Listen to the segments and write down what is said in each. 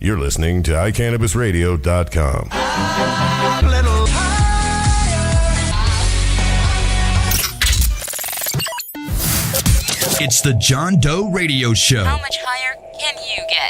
You're listening to iCannabisRadio.com. It's the John Doe Radio Show. How much higher can you get?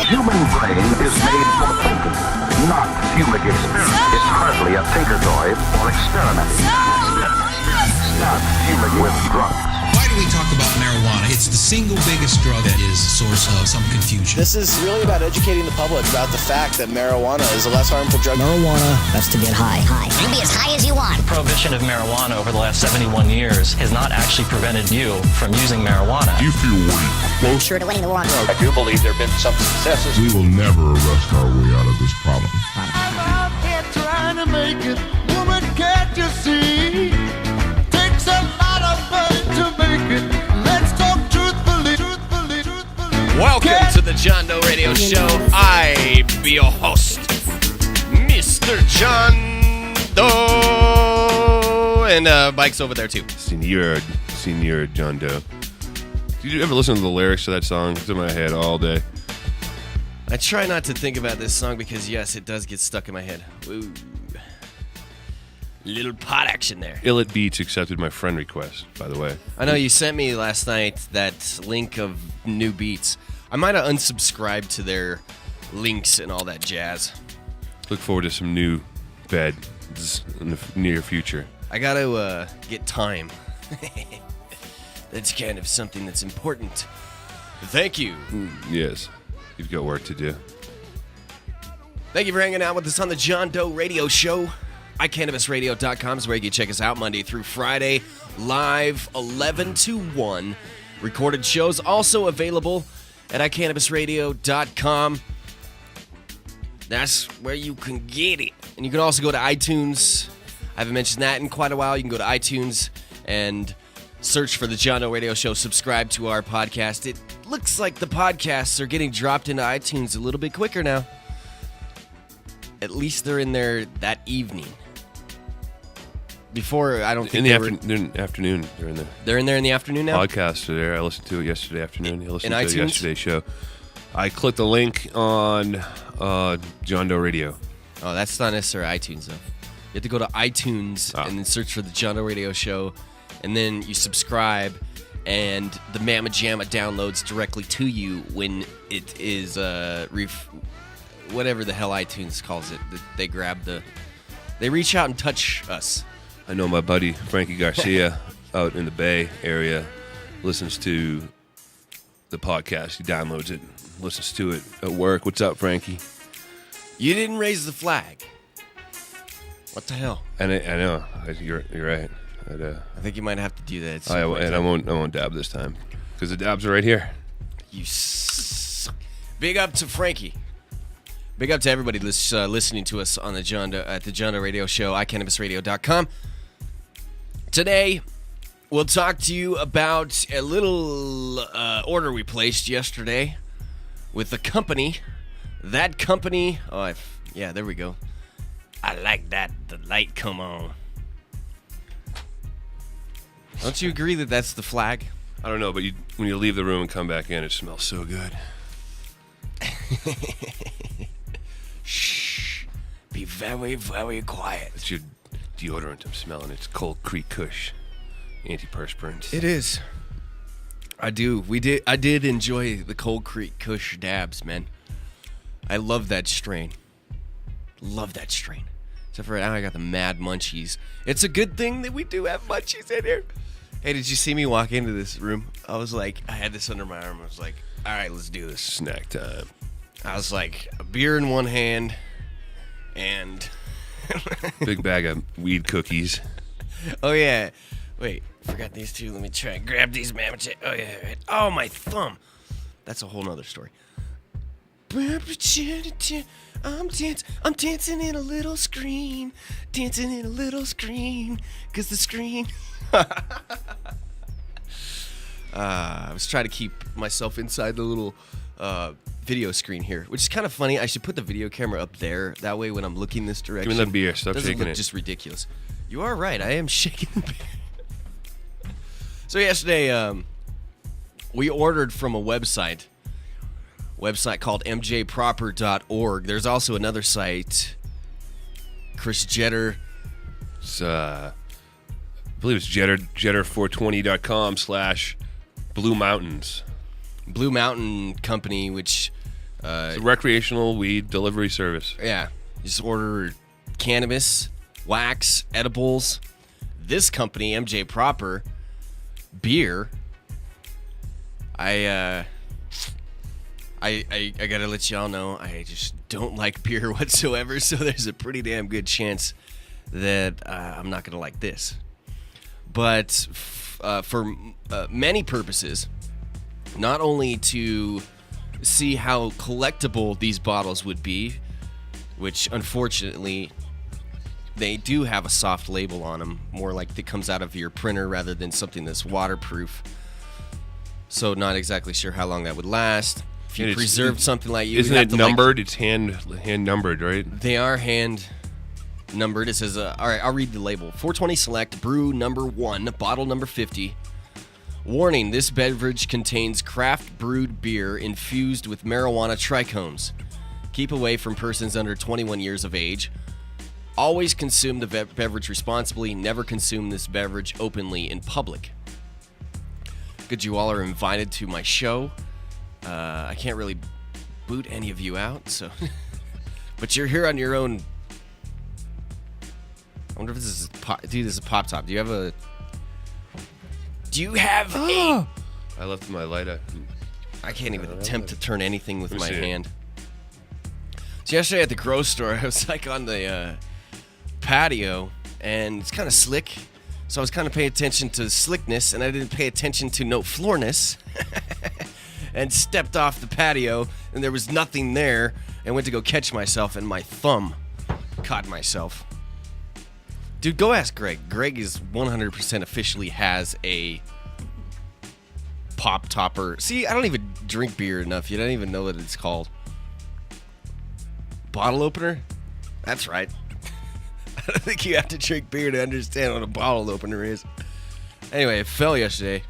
human brain is made for thinking, not human experiment. It's hardly a tinker toy or experimenting. Not human with drugs. Why do we talk about marijuana? It's the single biggest drug that is a source of some confusion. This is really about educating the public about the fact that marijuana is a less harmful drug. Marijuana, that's to get high. You can be as high as you want. Prohibition of marijuana over the last 71 years has not actually prevented you from using marijuana. You feel weak. Closer to winning the war on drugs. I do believe there have been some successes. We will never arrest our way out of this problem. I'm out here trying to make it. Woman, can't you see? Takes a lot of money to make it. Let's talk truthfully. Welcome to the John Doe Radio Show. I be your host, Mr. John Doe. And Mike's over there too. Senor John Doe. Did you ever listen to the lyrics to that song? It's in my head all day. I try not to think about this song because, yes, it does get stuck in my head. Ooh. Little pot action there. Illit Beats accepted my friend request, by the way. I know you sent me last night that link of new beats. I might have unsubscribed to their links and all that jazz. Look forward to some new beds in the near future. I got to get time. That's kind of something that's important. Thank you. Yes, you've got work to do. Thank you for hanging out with us on the John Doe Radio Show. iCannabisRadio.com is where you can check us out Monday through Friday, live 11 to 1. Recorded shows also available at iCannabisRadio.com. That's where you can get it. And you can also go to iTunes. I haven't mentioned that in quite a while. You can go to iTunes and search for the John Doe Radio Show. Subscribe to our podcast. It looks like the podcasts are getting dropped into iTunes a little bit quicker now. At least they're in there that evening. Before, I don't think in the afternoon. They're in there. They're in there in the afternoon now? Podcasts are there. I listened to it yesterday afternoon. You listened in to iTunes? yesterday's show. I clicked the link on John Doe Radio. Oh, that's not necessarily iTunes, though. You have to go to iTunes and then search for the John Doe Radio Show, and then you subscribe, and the Mamma Jamma downloads directly to you when it is whatever the hell iTunes calls it. They grab they reach out and touch us. I know my buddy Frankie Garcia out in the Bay Area listens to the podcast. He downloads it, listens to it at work. What's up, Frankie? You didn't raise the flag. What the hell? And I know you're right. I think you might have to do that. I won't dab this time because the dabs are right here. You suck. Big up to Frankie. Big up to everybody listening to us on the John Doe Radio Show, iCannabisRadio.com. Today, we'll talk to you about a little order we placed yesterday with the company. That company. Yeah, there we go. I like that. The light come on. Don't you agree that that's the flag? I don't know, but when you leave the room and come back in, it smells so good. Shh. Be very, very quiet. It's your deodorant I'm smelling. It's Cold Creek Kush. Antiperspirant. It is. I do. I did enjoy the Cold Creek Kush dabs, man. I love that strain. Love that strain. Except for now I got the mad munchies. It's a good thing that we do have munchies in here. Hey, did you see me walk into this room? I had this under my arm. I was like, all right, let's do this. Snack time. I was like, a beer in one hand and... big bag of weed cookies. Oh, yeah. Wait, forgot these two. Let me try and grab these, man. Oh, yeah. Right. Oh, my thumb. That's a whole nother story. I'm dancing in a little screen. Dancing in a little screen. Because the screen... I was trying to keep myself inside the little video screen here, which is kind of funny. I should put the video camera up there. That way when I'm looking this direction... Give me that beer. Stop shaking it. Just ridiculous. You are right. I am shaking the beer. So yesterday, we ordered from a website called mjproper.org. There's also another site, Chris Jetter. It's, I believe it's jetter420.com/Blue Mountains. Blue Mountain Company, which It's a recreational weed delivery service. Yeah. You just order cannabis, wax, edibles. This company, MJ Proper, beer. I gotta let y'all know I just don't like beer whatsoever, so there's a pretty damn good chance that I'm not gonna like this. But for many purposes, not only to see how collectible these bottles would be, which unfortunately they do have a soft label on them, more like it comes out of your printer rather than something that's waterproof. So not exactly sure how long that would last. If you preserved something like you, isn't it numbered? It's hand numbered, right? They are hand numbered. It says, all right, I'll read the label. 420 Select, brew number 1, bottle number 50. Warning, this beverage contains craft brewed beer infused with marijuana trichomes. Keep away from persons under 21 years of age. Always consume the beverage responsibly. Never consume this beverage openly in public. Good, you all are invited to my show. I can't really boot any of you out, so... but you're here on your own. I wonder if this is... Dude, this is Pop Top. Do you have a... I left my lighter. I can't even attempt to turn anything with my hand. So yesterday at the grocery store, I was like on the patio, and it's kind of slick. So I was kind of paying attention to slickness, and I didn't pay attention to no floorness. And stepped off the patio, and there was nothing there, and went to go catch myself, and my thumb caught myself. Dude, go ask Greg. Greg is 100% officially has a pop topper. See, I don't even drink beer enough. You don't even know what it's called. Bottle opener? That's right. I don't think you have to drink beer to understand what a bottle opener is. Anyway, it fell yesterday.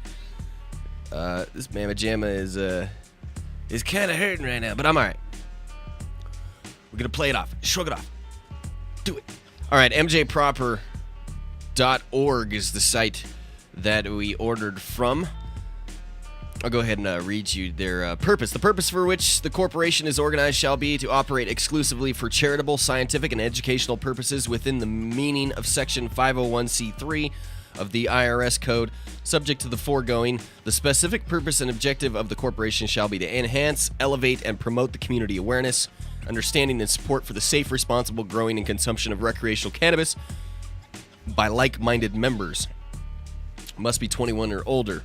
This mamma jamma is kind of hurting right now, but I'm all right. We're going to play it off. Shrug it off. Do it. All right, mjproper.org is the site that we ordered from. I'll go ahead and read you their purpose. The purpose for which the corporation is organized shall be to operate exclusively for charitable, scientific, and educational purposes within the meaning of Section 501c3 of the IRS Code. Subject to the foregoing, the specific purpose and objective of the corporation shall be to enhance, elevate, and promote the community awareness, understanding, and support for the safe, responsible growing and consumption of recreational cannabis by like-minded members. Must be 21 or older.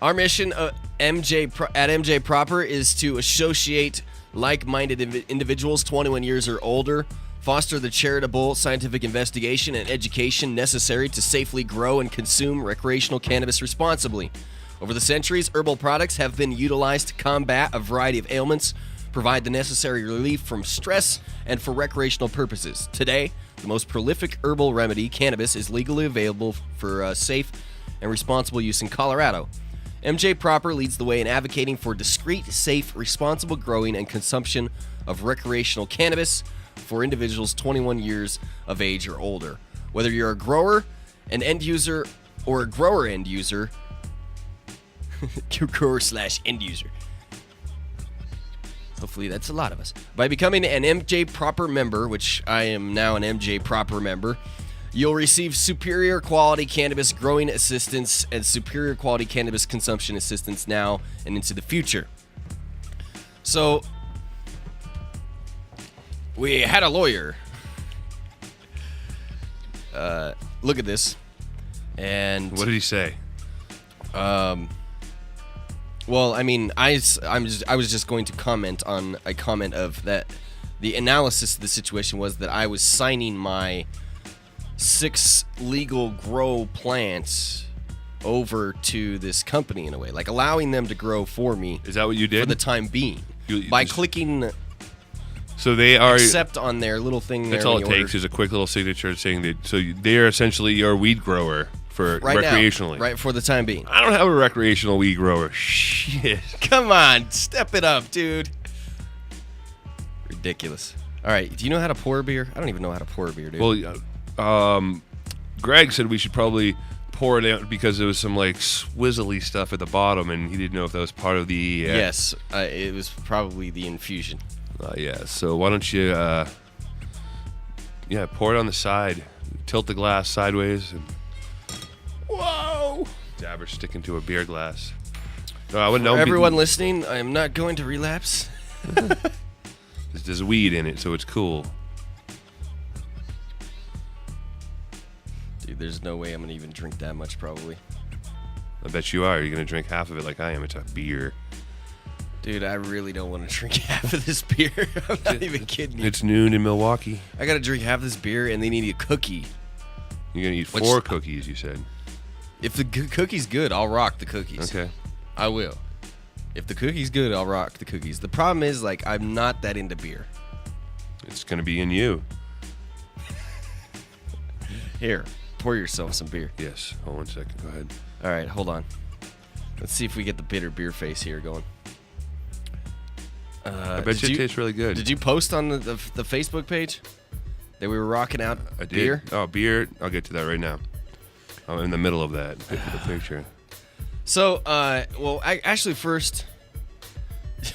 Our mission at MJ Proper is to associate like-minded individuals 21 years or older, foster the charitable, scientific investigation and education necessary to safely grow and consume recreational cannabis responsibly. Over the centuries, herbal products have been utilized to combat a variety of ailments, provide the necessary relief from stress, and for recreational purposes. Today, the most prolific herbal remedy, cannabis, is legally available for safe and responsible use in Colorado. MJ Proper leads the way in advocating for discreet, safe, responsible growing and consumption of recreational cannabis for individuals 21 years of age or older. Whether you're a grower, an end user, or a grower end user, grower/end user. Hopefully that's a lot of us. By becoming an MJ Proper member, which I am now an MJ Proper member, you'll receive superior quality cannabis growing assistance and superior quality cannabis consumption assistance now and into the future. So, we had a lawyer look at this, and what did he say? Well, I mean, I was just going to comment on a comment of that. The analysis of the situation was that I was signing my 6 legal grow plants over to this company in a way, like allowing them to grow for me. Is that what you did? For the time being. By clicking so they are accept on their little thing. That's all it takes is a quick little signature saying that. So they are essentially your weed grower for right recreationally. Now, right, for the time being. I don't have a recreational weed grower. Shit. Come on, step it up, dude. Ridiculous. All right, do you know how to pour beer? I don't even know how to pour beer, dude. Well, Greg said we should probably pour it out because there was some like swizzly stuff at the bottom, and he didn't know if that was part of the. Yes, it was probably the infusion. Yeah. So why don't you, pour it on the side, tilt the glass sideways, and whoa, dabber sticking to a beer glass. No, I wouldn't know. Everyone listening, I am not going to relapse. There's weed in it, so it's cool. Dude, there's no way I'm gonna even drink that much. Probably. I bet you are. You're gonna drink half of it like I am. It's a beer. Dude, I really don't want to drink half of this beer. I'm not even kidding you. It's noon in Milwaukee. I gotta drink half this beer and then eat a cookie. You're gonna eat 4 cookies, you said. If the cookie's good, I'll rock the cookies. Okay. I will. If the cookie's good, I'll rock the cookies. The problem is, like, I'm not that into beer. It's gonna be in you. Here, pour yourself some beer. Yes. Hold 1 second. Go ahead. All right, hold on. Let's see if we get the bitter beer face here going. I bet you it tastes really good. Did you post on the Facebook page that we were rocking out I did. beer? Oh, beer. I'll get to that right now. I'm in the middle of that. Get to the picture. So, actually, first,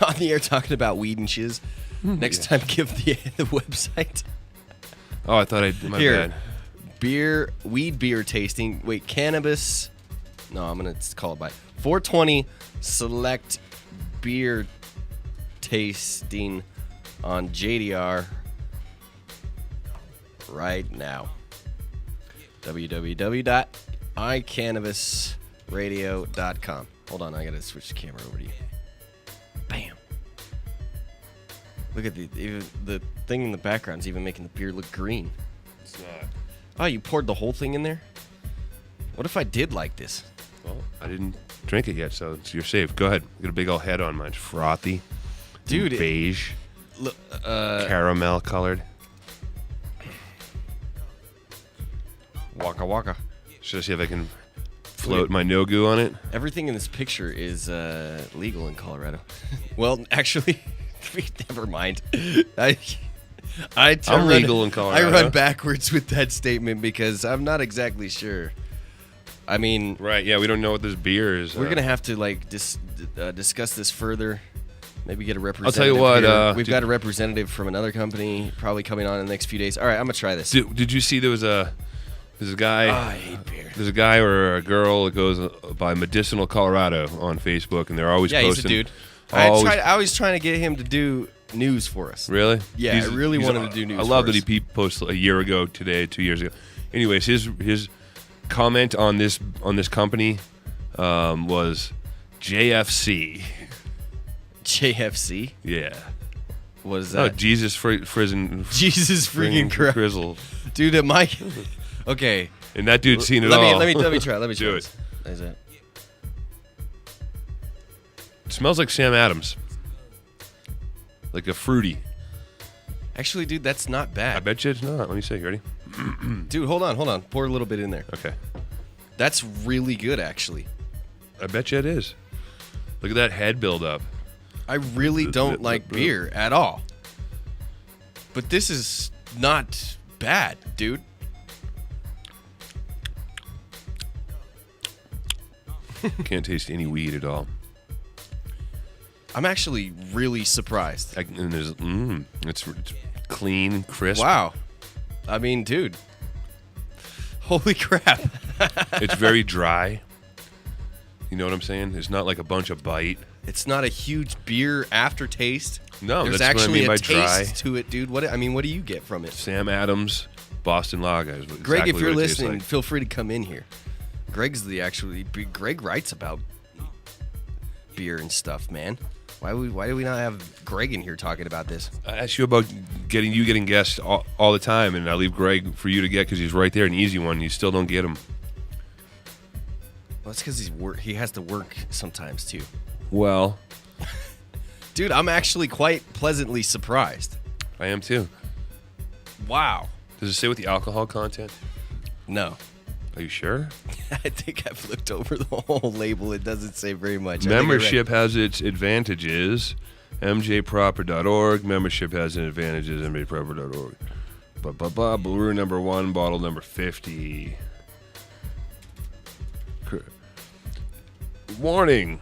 on the air talking about weed and shiz. Next time, give the website. Oh, I thought my bad. Weed beer tasting. Wait, Cannabis. No, I'm going to call it by 420 select beer tasting on JDR right now. www.icannabisradio.com. Hold on, I gotta switch the camera over to you. Bam. Look at the thing in the background's even making the beer look green. It's not. Oh, you poured the whole thing in there? What if I did like this? Well, I didn't drink it yet, so you're safe. Go ahead. Got a big old head on mine. It's frothy. Dude, beige. Caramel colored. Waka waka. Should I see if I can float my no-goo on it? Everything in this picture is legal in Colorado. Well, actually, never mind. I'm legal in Colorado. I run backwards with that statement because I'm not exactly sure. I mean... Right, yeah, we don't know what this beer is. We're going to have to, discuss this further. Maybe get a representative. I'll tell you what. We've got a representative from another company probably coming on in the next few days. All right, I'm going to try this. Did you see there's a guy... Oh, I hate beer. There's a guy or a girl that goes by Medicinal Colorado on Facebook, and they're always posting... Yeah, he's a dude. I was trying to get him to do news for us. Really? Yeah, I really want him to do news. I love that he posted a year ago today, 2 years ago. Anyways, his comment on this company was JFC. JFC? Yeah. What is that? Oh, Jesus Frizzin. Jesus freaking Christ. Frizzle. Dude, okay. And that dude's seen it all. Let me try. Let me try. Do it. Is it? It smells like Sam Adams. Like a fruity. Actually, dude, that's not bad. I bet you it's not. Let me see. You ready? Dude, hold on. Pour a little bit in there. Okay. That's really good, actually. I bet you it is. Look at that head build up. I really don't like beer at all. But this is not bad, dude. Can't taste any weed at all. I'm actually really surprised. And there's, it's clean, crisp. Wow. I mean, dude. Holy crap. It's very dry. You know what I'm saying? It's not like a bunch of bite. It's not a huge beer aftertaste. No, there's that's actually what I mean by a taste dry. to it, dude. What do you get from it? Sam Adams, Boston Lager. Is exactly Greg, if you're what it tastes listening, like. feel free to come in here. Greg writes about beer and stuff, man. Why do we not have Greg in here talking about this? I ask you about getting guests all the time, and I leave Greg for you to get because he's right there, an easy one. You still don't get him. Well, that's because he has to work sometimes too. Well, dude, I'm actually quite pleasantly surprised. I am too. Wow. Does it say what the alcohol content? No. Are you sure? I think I've looked over the whole label. It doesn't say very much. Membership has its advantages. MJproper.org. Membership has its advantages. MJproper.org. Brewer number 1, bottle number 50. Warning.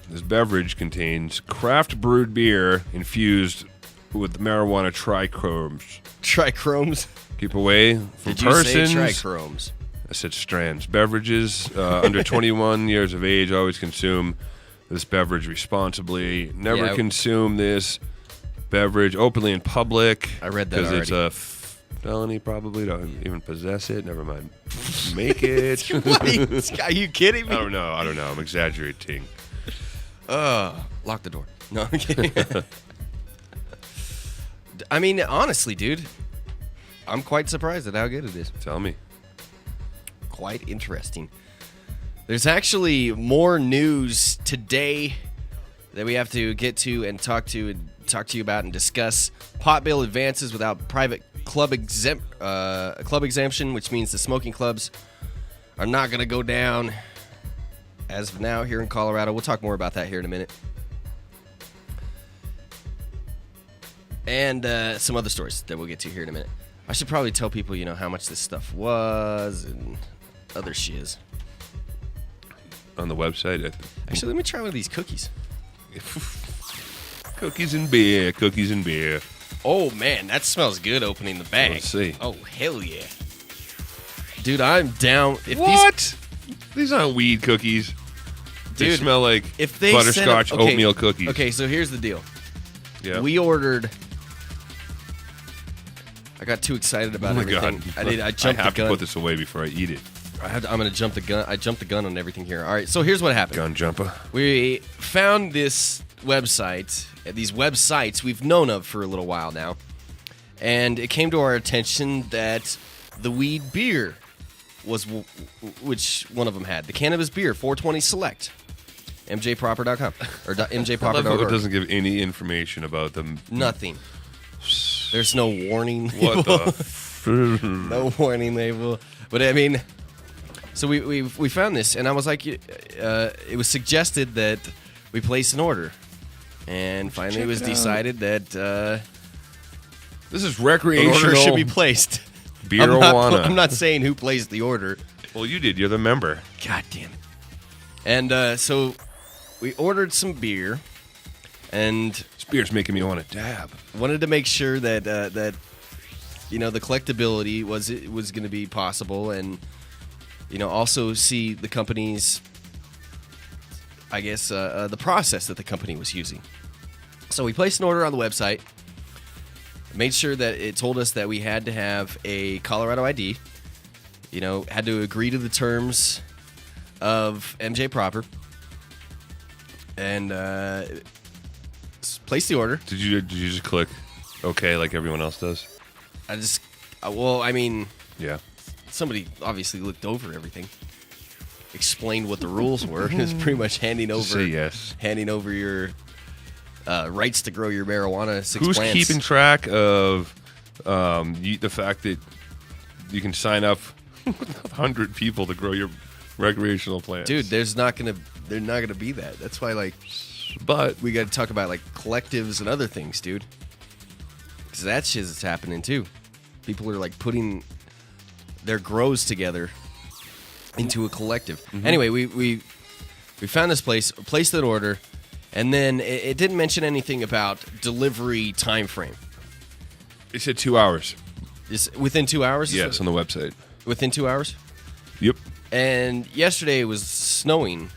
This beverage contains craft brewed beer infused with marijuana trichromes. Trichromes? Keep away from Did you persons. say trichromes? I said strands. Beverages under 21 years of age always consume this beverage responsibly. Never consume this beverage openly in public. I read that because already. it's a felony, probably. Don't even possess it. Never mind. Make it. Are you kidding me? I don't know. I'm exaggerating. Lock the door. No, I'm kidding. I mean, honestly, dude, I'm quite surprised at how good it is. Tell me. Quite interesting. There's actually more news today that we have to get to and talk to you about and discuss. Pot bill advances without private club exemption, which means the smoking clubs are not going to go down as of now here in Colorado. We'll talk more about that here in a minute. And some other stories that we'll get to here in a minute. I should probably tell people, how much this stuff was and other shiz. On the website. Actually, let me try one of these cookies. Cookies and beer. Oh, man, that smells good opening the bag. Let's see. Oh, hell yeah. Dude, I'm down. What? These aren't weed cookies. They Dude, smell like if they butterscotch oatmeal cookies. Okay, so here's the deal. Yeah. We ordered... I got too excited about everything. God. I jumped I have the gun. to put this away before I eat it. I'm going to jump the gun. I jumped the gun on everything here. All right, so here's what happened. Gun jumper. We found this website, these websites we've known of for a little while now, and it came to our attention that the weed beer was, which one of them had? The Cannabis beer, 420 Select, mjproper.com, or I love how it mjproper.org. doesn't give any information about them. Nothing. There's no warning. What the? No warning label. But I mean, so we found this, and I was like, it was suggested that we place an order, and finally it was decided that This is an recreational. order should be placed. Beer-o-wana. I'm not saying who placed the order. Well, you did. You're the member. God damn it. And so we ordered some beer, and This beer's making me want to dab. wanted to make sure that the collectability was going to be possible, and also see the company's, I guess, the process that the company was using. So we placed an order on the website, made sure that it told us that we had to have a Colorado ID, had to agree to the terms of MJ Proper, and placed the order. Did you just click okay like everyone else does? Yeah. Somebody obviously looked over everything, explained what the rules were. It was pretty much handing over Say yes. handing over your rights to grow your marijuana. Who's keeping track of the fact that you can sign up 100 people to grow your recreational plants? Dude, they're not gonna be that. That's why, but we got to talk about collectives and other things, dude. Because that shit is happening too. People are putting their grows together into a collective. Mm-hmm. Anyway, we found this place, placed an order, and then it didn't mention anything about delivery time frame. It said 2 hours. Within 2 hours? Yes, on the website. Within 2 hours? Yep. And yesterday it was snowing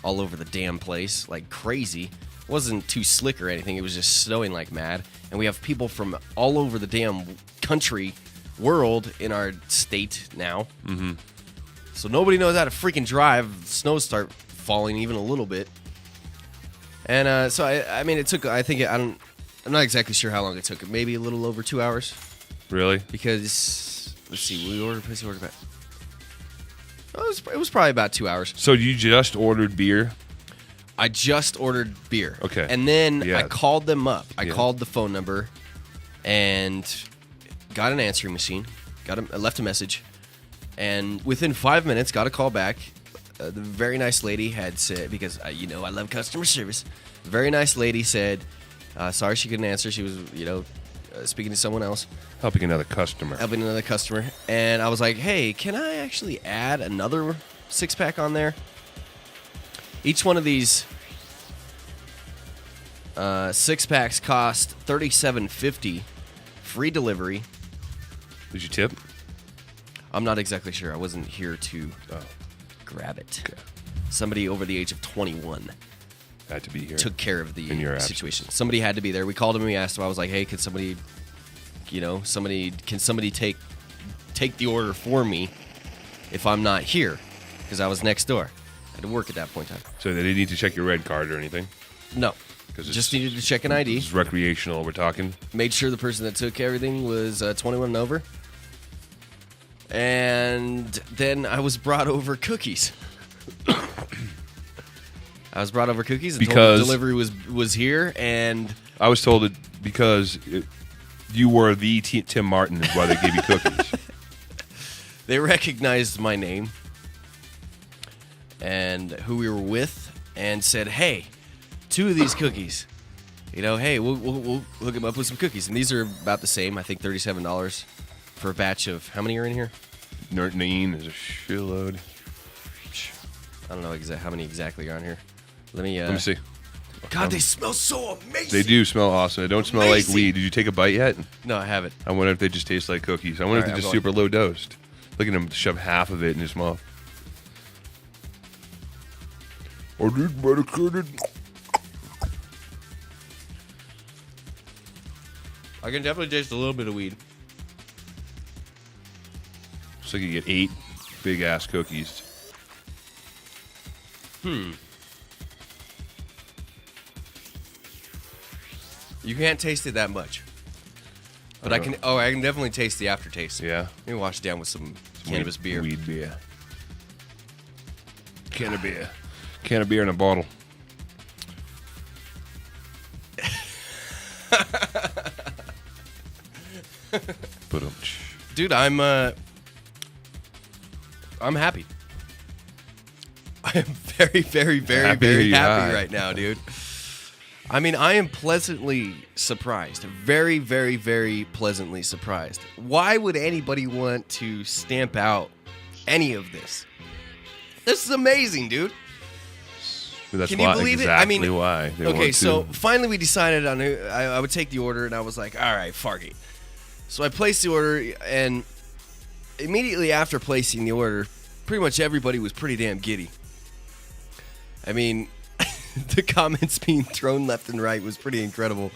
all over the damn place like crazy. It wasn't too slick or anything. It was just snowing like mad. And we have people from all over the damn country, world in our state now. Mm-hmm. So nobody knows how to freaking drive. The snows start falling even a little bit. And so it took. I'm not exactly sure how long it took. Maybe a little over 2 hours. Really? Because let's see, we ordered back. It was probably about 2 hours. So you just ordered beer? I just ordered beer. Okay. And then Yeah. I called them up. I Yeah. called the phone number and got an answering machine. I left a message. And within 5 minutes, got a call back. The very nice lady had said, because I love customer service. The very nice lady said, sorry she couldn't answer. She was, speaking to someone else. Helping another customer. And I was like, hey, can I actually add another 6-pack on there? Each one of these 6-packs cost $37.50. Free delivery. Did you tip? I'm not exactly sure. I wasn't here to grab it. Okay. Somebody over the age of 21 had to be here. Took care of the situation. Absence. Somebody had to be there. We called him and we asked him. I was like, "Hey, can somebody take the order for me if I'm not here?" Because I was next door. I had to work at that point in time. So they didn't need to check your red card or anything? No. Just needed to check an ID. It's recreational, we're talking. Made sure the person that took everything was 21 and over. And then I was brought over cookies. And told the delivery was here, and I was told it because you were the Tim Martin is why they gave you cookies. They recognized my name and who we were with and said, "Hey, 2 of these cookies. Hey, we'll hook them up with some cookies." And these are about the same. I think $37 for a batch of, how many are in here? 19 is a shitload. I don't know how many exactly are on here. Let me see. God, they smell so amazing. They do smell awesome. They don't smell like weed. Did you take a bite yet? No, I haven't. I wonder if they just taste like cookies. I wonder if they're just super low dosed. Look at him shove half of it in his mouth. I need medicated. I can definitely taste a little bit of weed. So you get 8 big ass cookies. You can't taste it that much. But I can definitely taste the aftertaste. Yeah. Let me wash it down with some cannabis beer. Weed beer. Cannabeer. Cannabeer in a bottle. Dude, I'm happy. I am very, very, very, very happy right now, dude. I mean, I am pleasantly surprised. Very, very, very pleasantly surprised. Why would anybody want to stamp out any of this? This is amazing, dude. That's Can you believe it? I mean, why. Okay, so finally we decided on who I would take the order, and I was like, all right, fuck it. So I placed the order, and immediately after placing the order, pretty much everybody was pretty damn giddy. I mean, the comments being thrown left and right was pretty incredible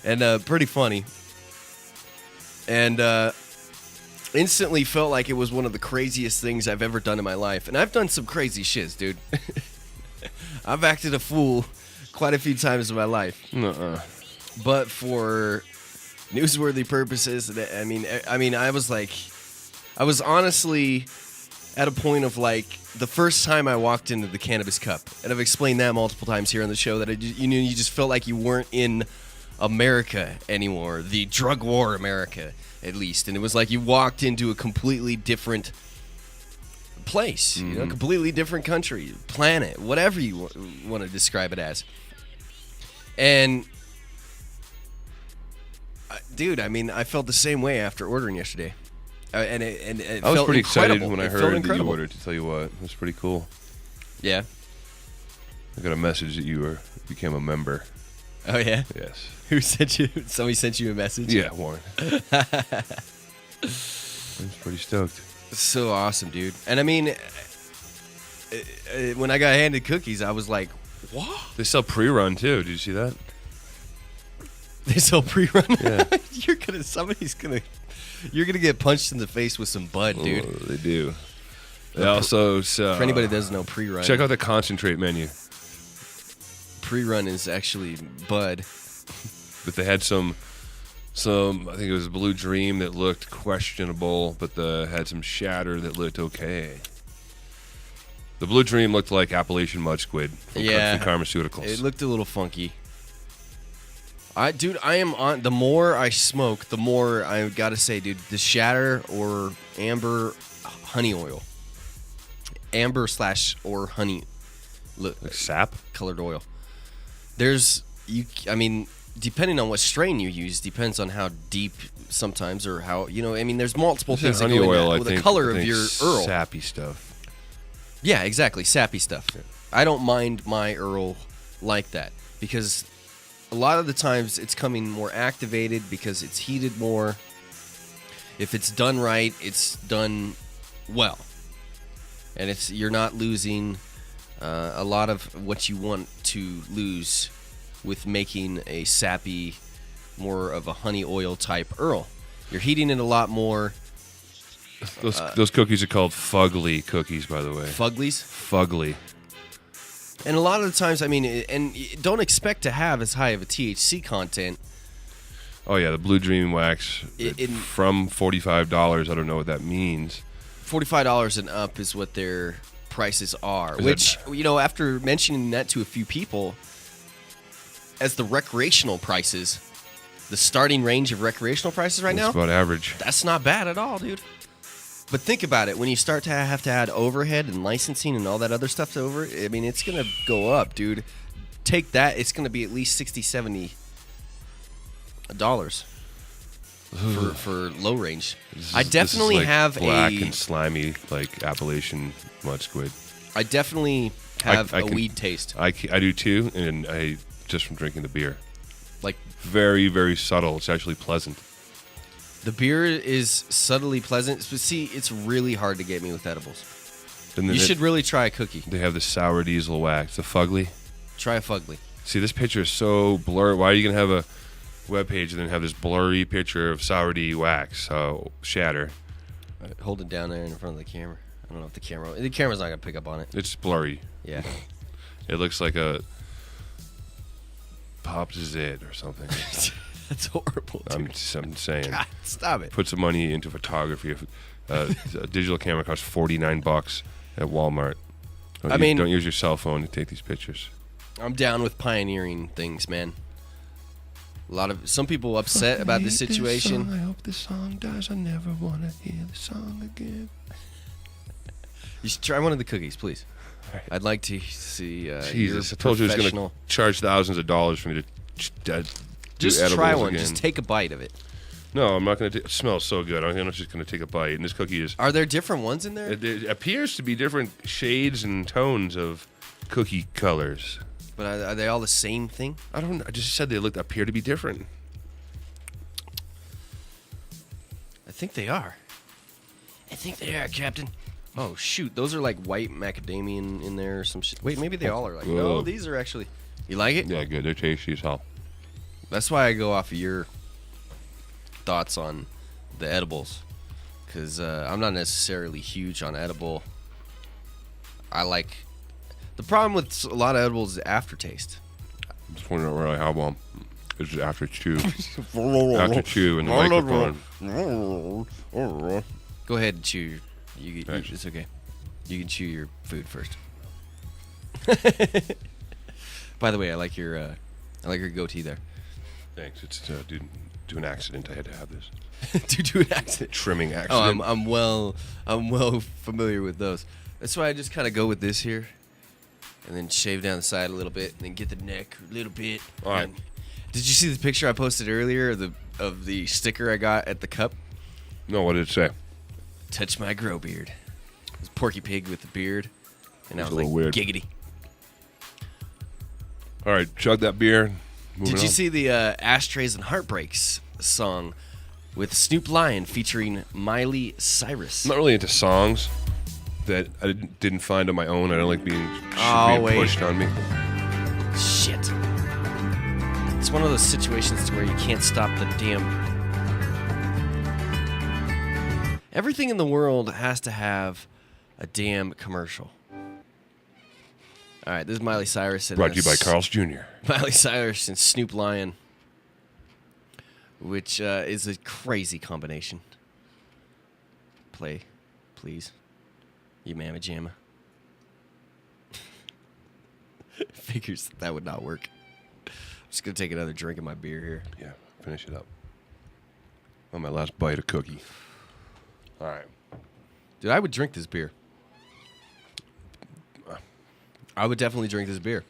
and pretty funny. And instantly felt like it was one of the craziest things I've ever done in my life. And I've done some crazy shits, dude. I've acted a fool quite a few times in my life. But for newsworthy purposes, I mean, I was honestly at a point of like the first time I walked into the Cannabis Cup, and I've explained that multiple times here on the show, that you just felt like you weren't in America anymore, the drug war America at least, and it was like you walked into a completely different place, completely different country, planet, whatever you want to describe it as. And dude, I mean, I felt the same way after ordering yesterday. And it I was felt pretty incredible. excited when I heard that you ordered, to tell you what. It was pretty cool. Yeah. I got a message that you became a member. Oh, yeah? Yes. Who sent you? Somebody sent you a message? Yeah, Warren. I was pretty stoked. So awesome, dude. And I mean, when I got handed cookies, I was like, what? They sell pre-run, too. Did you see that? They sell pre-run? Yeah. You're gonna get punched in the face with some bud, dude. Oh, they do. They also sell, for anybody that doesn't know pre-run, check out the concentrate menu. Pre-run is actually bud. But they had some I think it was Blue Dream that looked questionable, but had some Shatter that looked okay. The Blue Dream looked like Appalachian Mud Squid from Pharmaceuticals. It looked a little funky. Dude, I am on. The more I smoke, the more I gotta say, dude, the Shatter or Amber honey oil, Amber / or honey, like sap colored oil. I mean, depending on what strain you use, depends on how deep sometimes or how I mean, there's multiple things that go in that, with the color of your Earl. Sappy stuff. Yeah, exactly, sappy stuff. I don't mind my Earl like that because a lot of the times it's coming more activated because it's heated more. If it's done right, it's done well. And you're not losing a lot of what you want to lose with making a sappy, more of a honey oil type Earl. You're heating it a lot more. Those cookies are called fugly cookies, by the way. Fuglies? Fugly. And a lot of the times, I mean, and don't expect to have as high of a THC content. Oh, yeah, the Blue Dream wax from $45. I don't know what that means. $45 and up is what their prices are. After mentioning that to a few people, as the recreational prices, the starting range of recreational prices right now, it's about average. That's not bad at all, dude. But think about it. When you start to have to add overhead and licensing and all that other stuff over, I mean, it's going to go up, dude. Take that. It's going to be at least $60, $70 for low range. I definitely have black and slimy, like Appalachian mud squid. I definitely have a weed taste. I do too, and I just from drinking the beer. Like very, very subtle. It's actually pleasant. The beer is subtly pleasant, but see, it's really hard to get me with edibles. You should really try a cookie. They have the sour diesel wax, the fugly. Try a fugly. See, this picture is so blurry. Why are you going to have a webpage and then have this blurry picture of sour D wax? Shatter. Right, hold it down there in front of the camera. I don't know if the camera's not going to pick up on it. It's blurry. Yeah. It looks like a Pop Zit or something. That's horrible, dude. I'm saying. God, stop it. Put some money into photography. A digital camera costs $49 at Walmart. Don't use your cell phone to take these pictures. I'm down with pioneering things, man. Some people upset about this situation. I hope this song does. I never want to hear the song again. You should try one of the cookies, please. Right. I'd like to see. Jesus, I told you I was going to charge thousands of dollars for me to. Just try one. Again. Just take a bite of it. No, I'm not going to. It smells so good. I'm just going to take a bite. And this cookie is. Are there different ones in there? It appears to be different shades and tones of cookie colors. But are they all the same thing? I don't know. I just said they appear to be different. I think they are. Captain. Oh shoot, those are like white macadamia in there or some shit. Wait, maybe they all are like. No, these are actually. You like it? Yeah, good. They're tasty as hell. That's why I go off of your thoughts on the edibles, because I'm not necessarily huge on edible. The problem with a lot of edibles is aftertaste. I'm just wondering really how well it's after chew. After chew and the microphone. Go ahead and chew. It's okay. You can chew your food first. By the way, I like your goatee there. Thanks. It's due to an accident. I had to have this. Due to an accident. Trimming accident. Oh, I'm well familiar with those. That's why I just kind of go with this here, and then shave down the side a little bit, and then get the neck a little bit. All right. Did you see the picture I posted earlier of the sticker I got at the cup? No, what did it say? Touch my grow beard. It was Porky Pig with the beard, and I was like, weird. Giggity. All right, chug that beer. Did you see the Ashtrays and Heartbreaks song with Snoop Lion featuring Miley Cyrus? I'm not really into songs that I didn't find on my own. I don't like being pushed on me. Shit. It's one of those situations where you can't stop the damn... Everything in the world has to have a damn commercial. All right, this is Miley Cyrus. Brought to you by Carl's Jr. Miley Cyrus and Snoop Lion, which is a crazy combination. Play, please. You mamma jamma. Figures that would not work. I'm just going to take another drink of my beer here. Yeah, finish it up. On my last bite of cookie. All right. Dude, I would drink this beer. I would definitely drink this beer.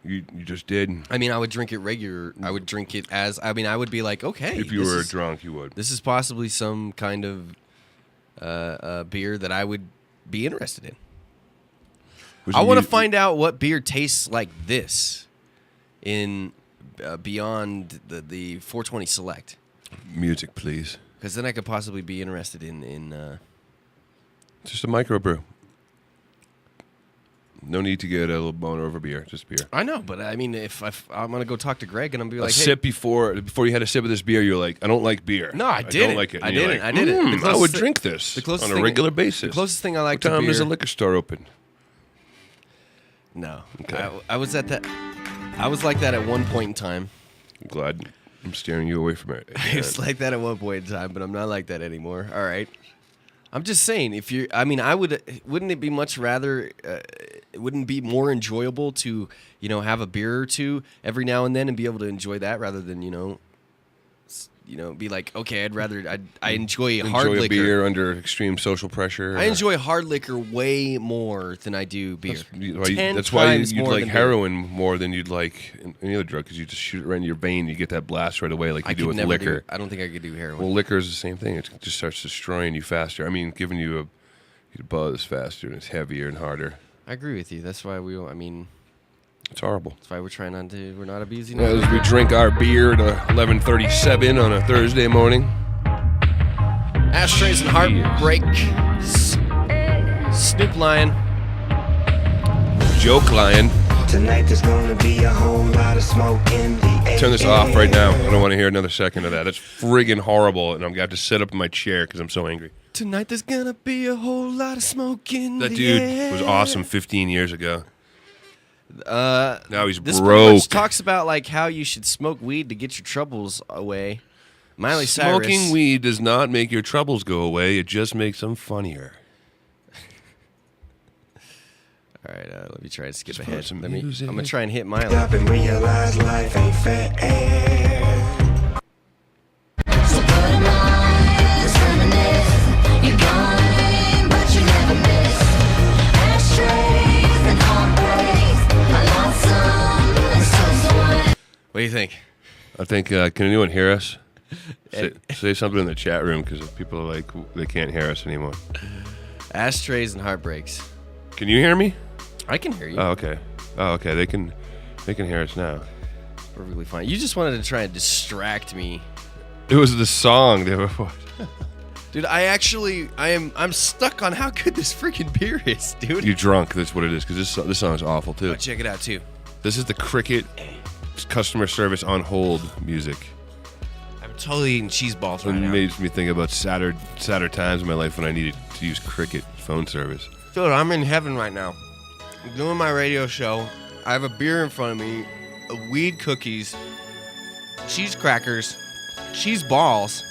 You just did? I mean, I would drink it regular. I would drink it I would be like, okay. If you were drunk, you would. This is possibly some kind of beer that I would be interested in. I want to find out what beer tastes like this in beyond the 420 Select. Music, please. Because then I could possibly be interested in just a microbrew. No need to get a little boner over beer, just beer. I know, but I mean, if I'm gonna go talk to Greg and I'm gonna be like, hey, sip before you had a sip of this beer, you're like, I don't like beer. No, I didn't. don't like it. I And you're didn't. like, I didn't. I would drink this on a regular basis. The closest thing I like what time to beer. is a liquor store open? No. Okay. I was at that. I was like that at one point in time. I'm glad I'm steering you away from it. I was like that at one point in time, but I'm not like that anymore. All right. I'm just saying, if you're, I mean, wouldn't it be much rather, it wouldn't be more enjoyable to, have a beer or two every now and then and be able to enjoy that rather than, be like, okay, I enjoy hard liquor. A beer under extreme social pressure. I enjoy hard liquor way more than I do beer. That's why you'd like heroin more than you'd like any other drug, because you just shoot it right in your vein. You get that blast right away like you do with liquor. I don't think I could do heroin. Well, liquor is the same thing. It just starts destroying you faster. I mean, giving you a buzz faster, and it's heavier and harder. I agree with you. That's why it's horrible. That's why we're not abusing it. As we drink our beer at 11:37 on a Thursday morning. Ashtrays and Heartbreak. Snoop Lion. Joke Lion. Tonight there's gonna be a whole lot of smoke in the air. Turn this off right now. I don't want to hear another second of that. That's friggin' horrible, and I'm going to have to sit up in my chair because I'm so angry. Tonight there's gonna be a whole lot of smoke in the air. That dude was awesome 15 years ago. Now he's this broke. This talks about like how you should smoke weed to get your troubles away. Miley Cyrus. Smoking weed does not make your troubles go away. It just makes them funnier. All right, let me try to skip ahead. I'm gonna try and hit Miley. Stop and realize life ain't fair. So put 'em on, let's reminisce. You're going, but you never miss. Ashtrays and heartbreaks. I lost some, and so away. What do you think? I think, can anyone hear us? Say something in the chat room, because people are like, they can't hear us anymore. Ashtrays and Heartbreaks. Can you hear me? I can hear you. Oh, okay. They can hear us now. Perfectly fine. You just wanted to try and distract me. It was the song. They were. Dude, I'm stuck on how good this freaking beer is, dude. You're drunk. That's what it is. Because this song is awful too. Oh, check it out too. This is the Cricket customer service on hold music. I'm totally eating cheese balls right It now. makes me think about sadder times in my life when I needed to use Cricket phone service. Dude, I'm in heaven right now. I'm doing my radio show. I have a beer in front of me, weed cookies, cheese crackers, cheese balls.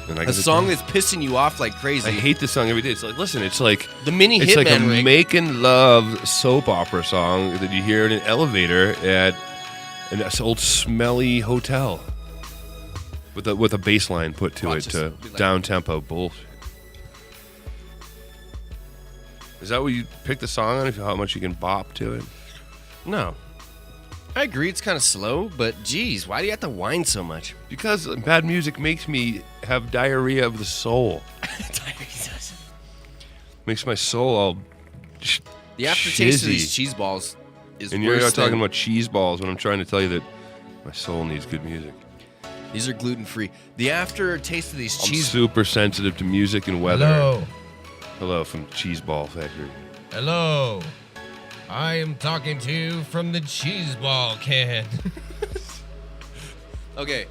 And I A song that's pissing you off like crazy. I hate this song every day. It's like, listen, it's like the mini it's like a Hitman ring. making love soap opera song that you hear in an elevator at an old smelly hotel with a bass line put to it to down tempo bullshit. Is that what you picked the song on? How much you can bop to it? No. I agree, it's kind of slow, but geez, why do you have to whine so much? Because bad music makes me have diarrhea of the soul. Makes my soul all the aftertaste of shizzy. these cheese balls is And you're worse not talking than- about cheese balls when I'm trying to tell you that my soul needs good music. These are gluten-free. The aftertaste of these I'm cheese... super sensitive to music and weather. Hello. Hello from Cheese Ball Factory. Hello. I am talking to you from the cheese ball can. Okay,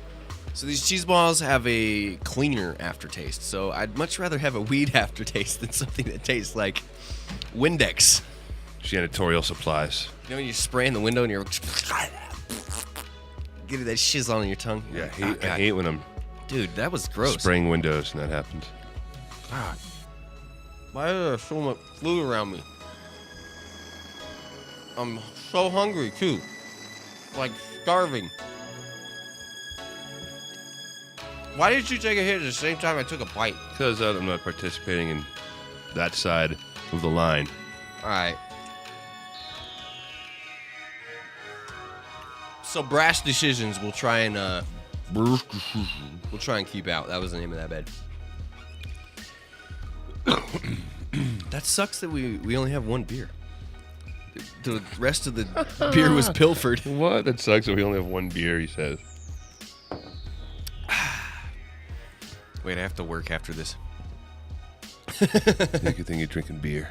so these cheese balls have a cleaner aftertaste, so I'd much rather have a weed aftertaste than something that tastes like Windex. Janitorial supplies. You know when you spray in the window and you're... Get that shizzle on your tongue? Yeah, Oh, I hate when I'm... Dude, that was gross. Spraying windows and that happens. God. Why is there so much food around me? I'm so hungry, too. Like starving. Why did you take a hit at the same time I took a bite? Because I'm not participating in that side of the line. All right. So brash decisions we'll try and keep out. That was the name of that bed. Oh, That sucks that we only have one beer. The rest of the beer was pilfered. What? That sucks that we only have one beer, he says. Wait, I have to work after this. Good thing you're drinking beer.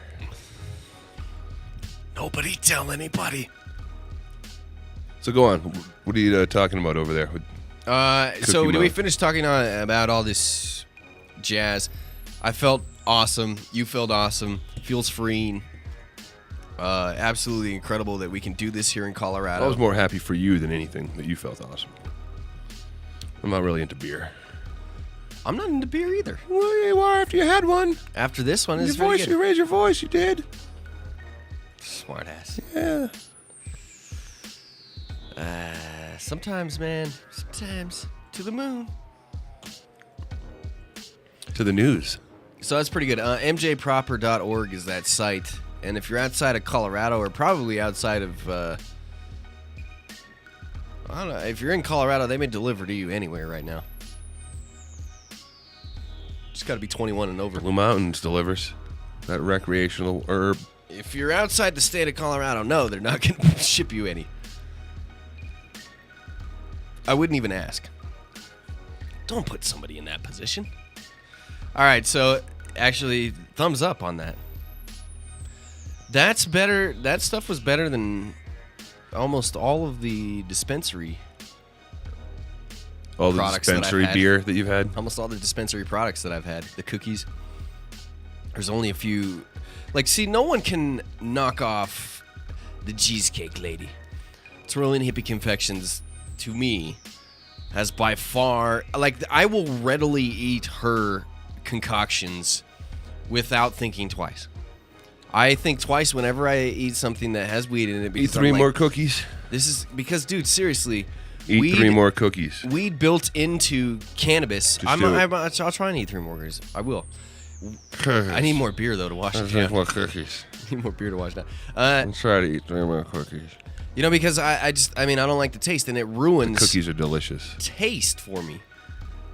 Nobody tell anybody. So go on. What are you talking about over there? So Cookie we Month. finished talking about all this jazz. I felt awesome. You felt awesome. Feels freeing. Absolutely incredible that we can do this here in Colorado. I was more happy for you than anything that you felt awesome. I'm not really into beer. I'm not into beer either. Well, you are after you had one. After this one, is Your voice, you raised your voice. You did. Smart ass. Yeah. Sometimes, man. Sometimes to the moon. To the news. So that's pretty good. MJproper.org is that site. And if you're outside of Colorado, or probably outside of, I don't know, if you're in Colorado, they may deliver to you anywhere right now. Just got to be 21 and over. Blue Mountains delivers that recreational herb. If you're outside the state of Colorado, no, they're not going to ship you any. I wouldn't even ask. Don't put somebody in that position. All right, so actually, thumbs up on that. That's better. That stuff was better than almost all of the dispensary. All the products that I've dispensary had. beer that you've had? Almost all the dispensary products that I've had. The cookies. There's only a few. Like, see, no one can knock off the Cheesecake Lady. Twirling Hippie Confections, to me, has by far... Like, I will readily eat her concoctions without thinking twice. I think twice whenever I eat something that has weed in it. Eat three more cookies. This is... Because, dude, seriously... Eat 3 more cookies. Weed built into cannabis. Just do it. I'll try and eat 3 more cookies. I will. I need more beer, though, to wash it 3 down. more cookies. I need more beer to wash it down. I'll try to eat 3 more cookies. You know, because I don't like the taste, and it ruins The cookies are delicious. taste for me.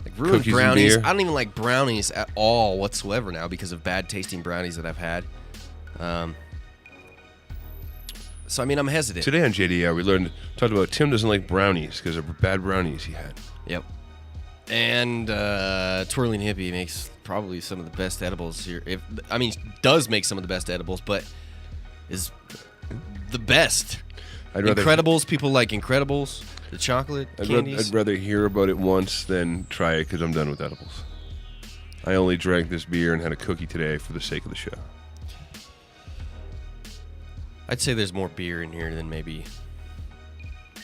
Like, ruins Cookies and brownies. beer? I don't even like brownies at all whatsoever now because of bad tasting brownies that I've had. So, I mean, I'm hesitant. Today on JDR, we talked about Tim doesn't like brownies because of bad brownies he had. Yep. And Twirling Hippie makes probably some of the best edibles here. Does make some of the best edibles, but is the best. Incredibles, people like Incredibles, the chocolate candies. I'd rather hear about it once than try it because I'm done with edibles. I only drank this beer and had a cookie today for the sake of the show. I'd say there's more beer in here than maybe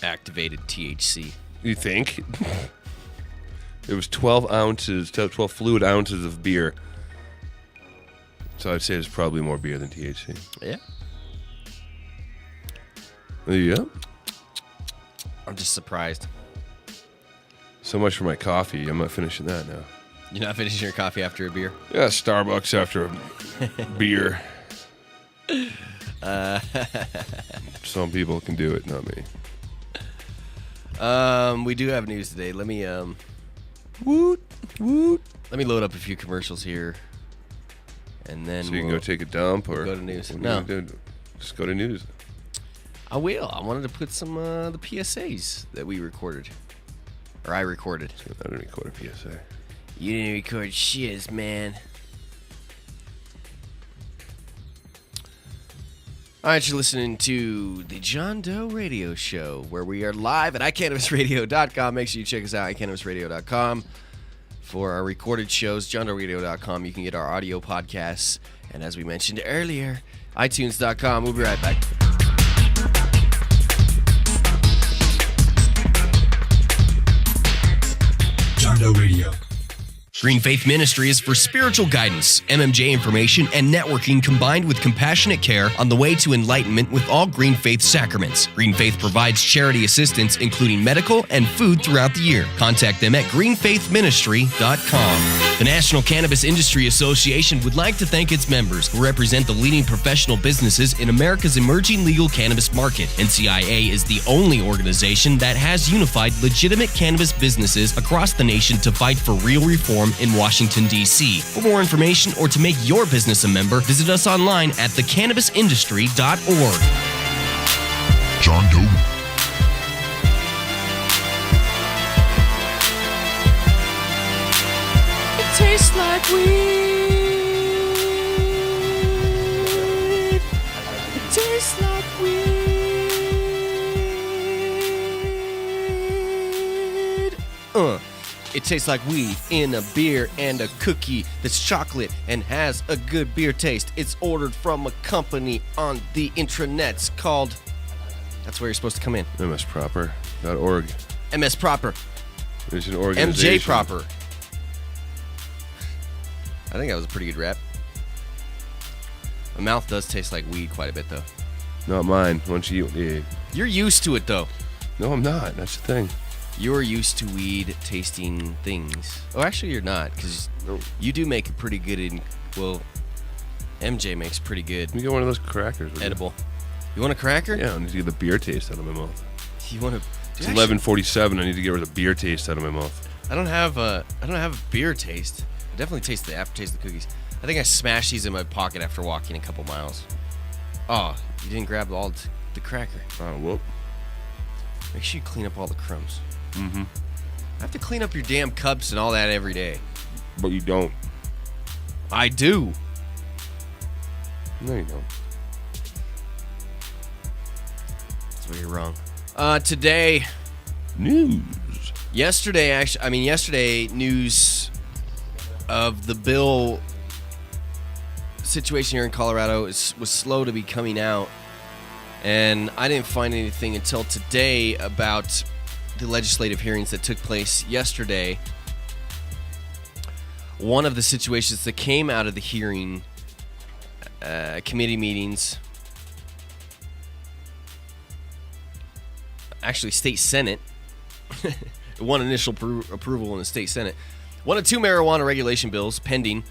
activated THC. You think? It was 12 fluid ounces of beer. So I'd say there's probably more beer than THC. Yeah. Yeah. I'm just surprised. So much for my coffee. I'm not finishing that now. You're not finishing your coffee after a beer? Yeah, Starbucks after a beer. Some people can do it, not me. We do have news today. Let me woot. Let me load up a few commercials here, and then So you can go take a dump or go to news. what are No, you gonna do? Just go to news. I will. I wanted to put some the PSAs that we recorded, or I recorded. I didn't record a PSA. You didn't record shiz, man. All right, you're listening to the John Doe Radio Show, where we are live at iCannabisRadio.com. Make sure you check us out at iCannabisRadio.com for our recorded shows. JohnDoeRadio.com. You can get our audio podcasts. And as we mentioned earlier, iTunes.com. We'll be right back. John Doe Radio. Green Faith Ministry is for spiritual guidance, MMJ information, and networking combined with compassionate care on the way to enlightenment with all Green Faith sacraments. Green Faith provides charity assistance, including medical and food throughout the year. Contact them at greenfaithministry.com. The National Cannabis Industry Association would like to thank its members who represent the leading professional businesses in America's emerging legal cannabis market. NCIA is the only organization that has unified legitimate cannabis businesses across the nation to fight for real reform in Washington, D.C. For more information or to make your business a member, visit us online at thecannabisindustry.org. John Doe. It tastes like weed. It tastes like weed. It tastes like weed in a beer and a cookie that's chocolate and has a good beer taste. It's ordered from a company on the intranets called... That's where you're supposed to come in. msproper.org. MS Proper. There's an organization. MJ Proper. I think that was a pretty good rap. My mouth does taste like weed quite a bit, though. Not mine. Once you eat it. You're used to it, though. No, I'm not. That's the thing. You're used to weed tasting things. Oh, actually, you're not, because you do make a pretty good... Well, MJ makes pretty good... Let me get one of those crackers. Edible. You want a cracker? Yeah, I need to get the beer taste out of my mouth. You want to... It's 11:47. I need to get rid of the beer taste out of my mouth. I don't have a beer taste. I definitely taste the aftertaste of the cookies. I think I smashed these in my pocket after walking a couple miles. Oh, you didn't grab all the cracker. Oh, whoop. Make sure you clean up all the crumbs. Mm-hmm. I have to clean up your damn cups and all that every day. But you don't. I do. No, you don't. That's where you're wrong. Today... News. Yesterday, news of the bill situation here in Colorado was slow to be coming out. And I didn't find anything until today about the legislative hearings that took place yesterday. One of the situations that came out of the hearing, committee meetings, actually state senate, one initial approval in the state senate, one of two marijuana regulation bills pending.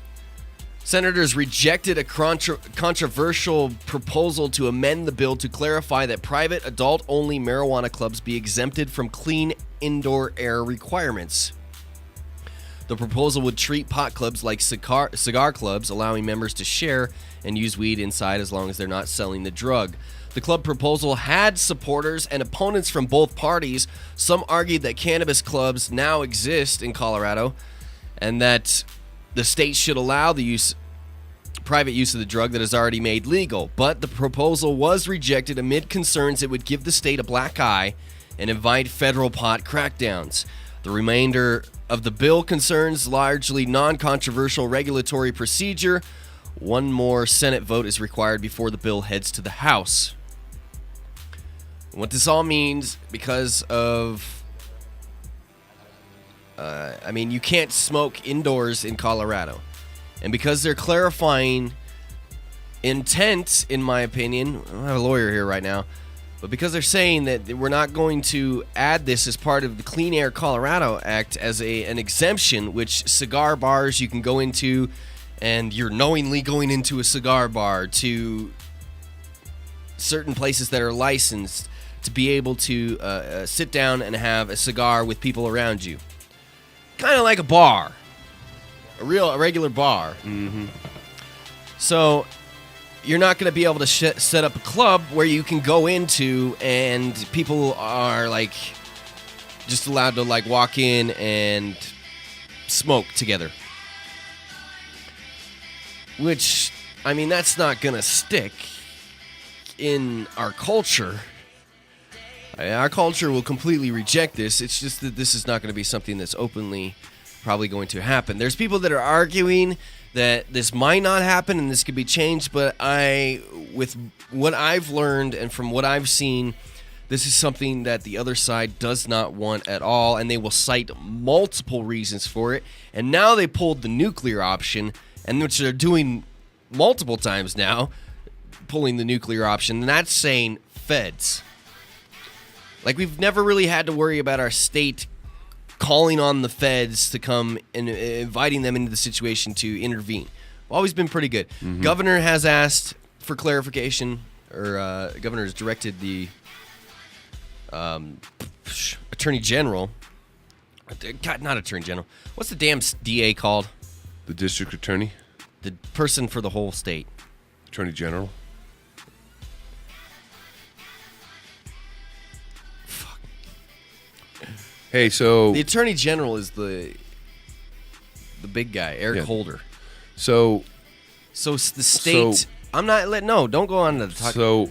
Senators rejected a controversial proposal to amend the bill to clarify that private adult-only marijuana clubs be exempted from clean indoor air requirements. The proposal would treat pot clubs like cigar clubs, allowing members to share and use weed inside as long as they're not selling the drug. The club proposal had supporters and opponents from both parties. Some argued that cannabis clubs now exist in Colorado and that the state should allow the private use of the drug that is already made legal. But the proposal was rejected amid concerns it would give the state a black eye and invite federal pot crackdowns. The remainder of the bill concerns largely non-controversial regulatory procedure. One more Senate vote is required before the bill heads to the House. What this all means, because of... you can't smoke indoors in Colorado. And because they're clarifying intent, in my opinion, I don't have a lawyer here right now, but because they're saying that we're not going to add this as part of the Clean Air Colorado Act as an exemption, which cigar bars you can go into, and you're knowingly going into a cigar bar, to certain places that are licensed to be able to sit down and have a cigar with people around you. Kind of like a bar. A regular bar. Mm-hmm. So you're not going to be able to set up a club where you can go into and people are like just allowed to like walk in and smoke together. Which, that's not going to stick in our culture. Our culture will completely reject this. It's just that this is not going to be something that's openly probably going to happen. There's people that are arguing that this might not happen and this could be changed, but with what I've learned and from what I've seen, this is something that the other side does not want at all, and they will cite multiple reasons for it. And now they pulled the nuclear option, and which they're doing multiple times now, pulling the nuclear option, and that's saying feds. Like, we've never really had to worry about our state calling on the feds to come and inviting them into the situation to intervene. We've always been pretty good. Mm-hmm. Governor has asked for clarification, or governor has directed the attorney general. God, not attorney general. What's the damn DA called? The district attorney? The person for the whole state. Attorney general? Hey, so The Attorney General is the big guy, Eric Holder. So the state. I'm not letting. No, don't go on to talk. So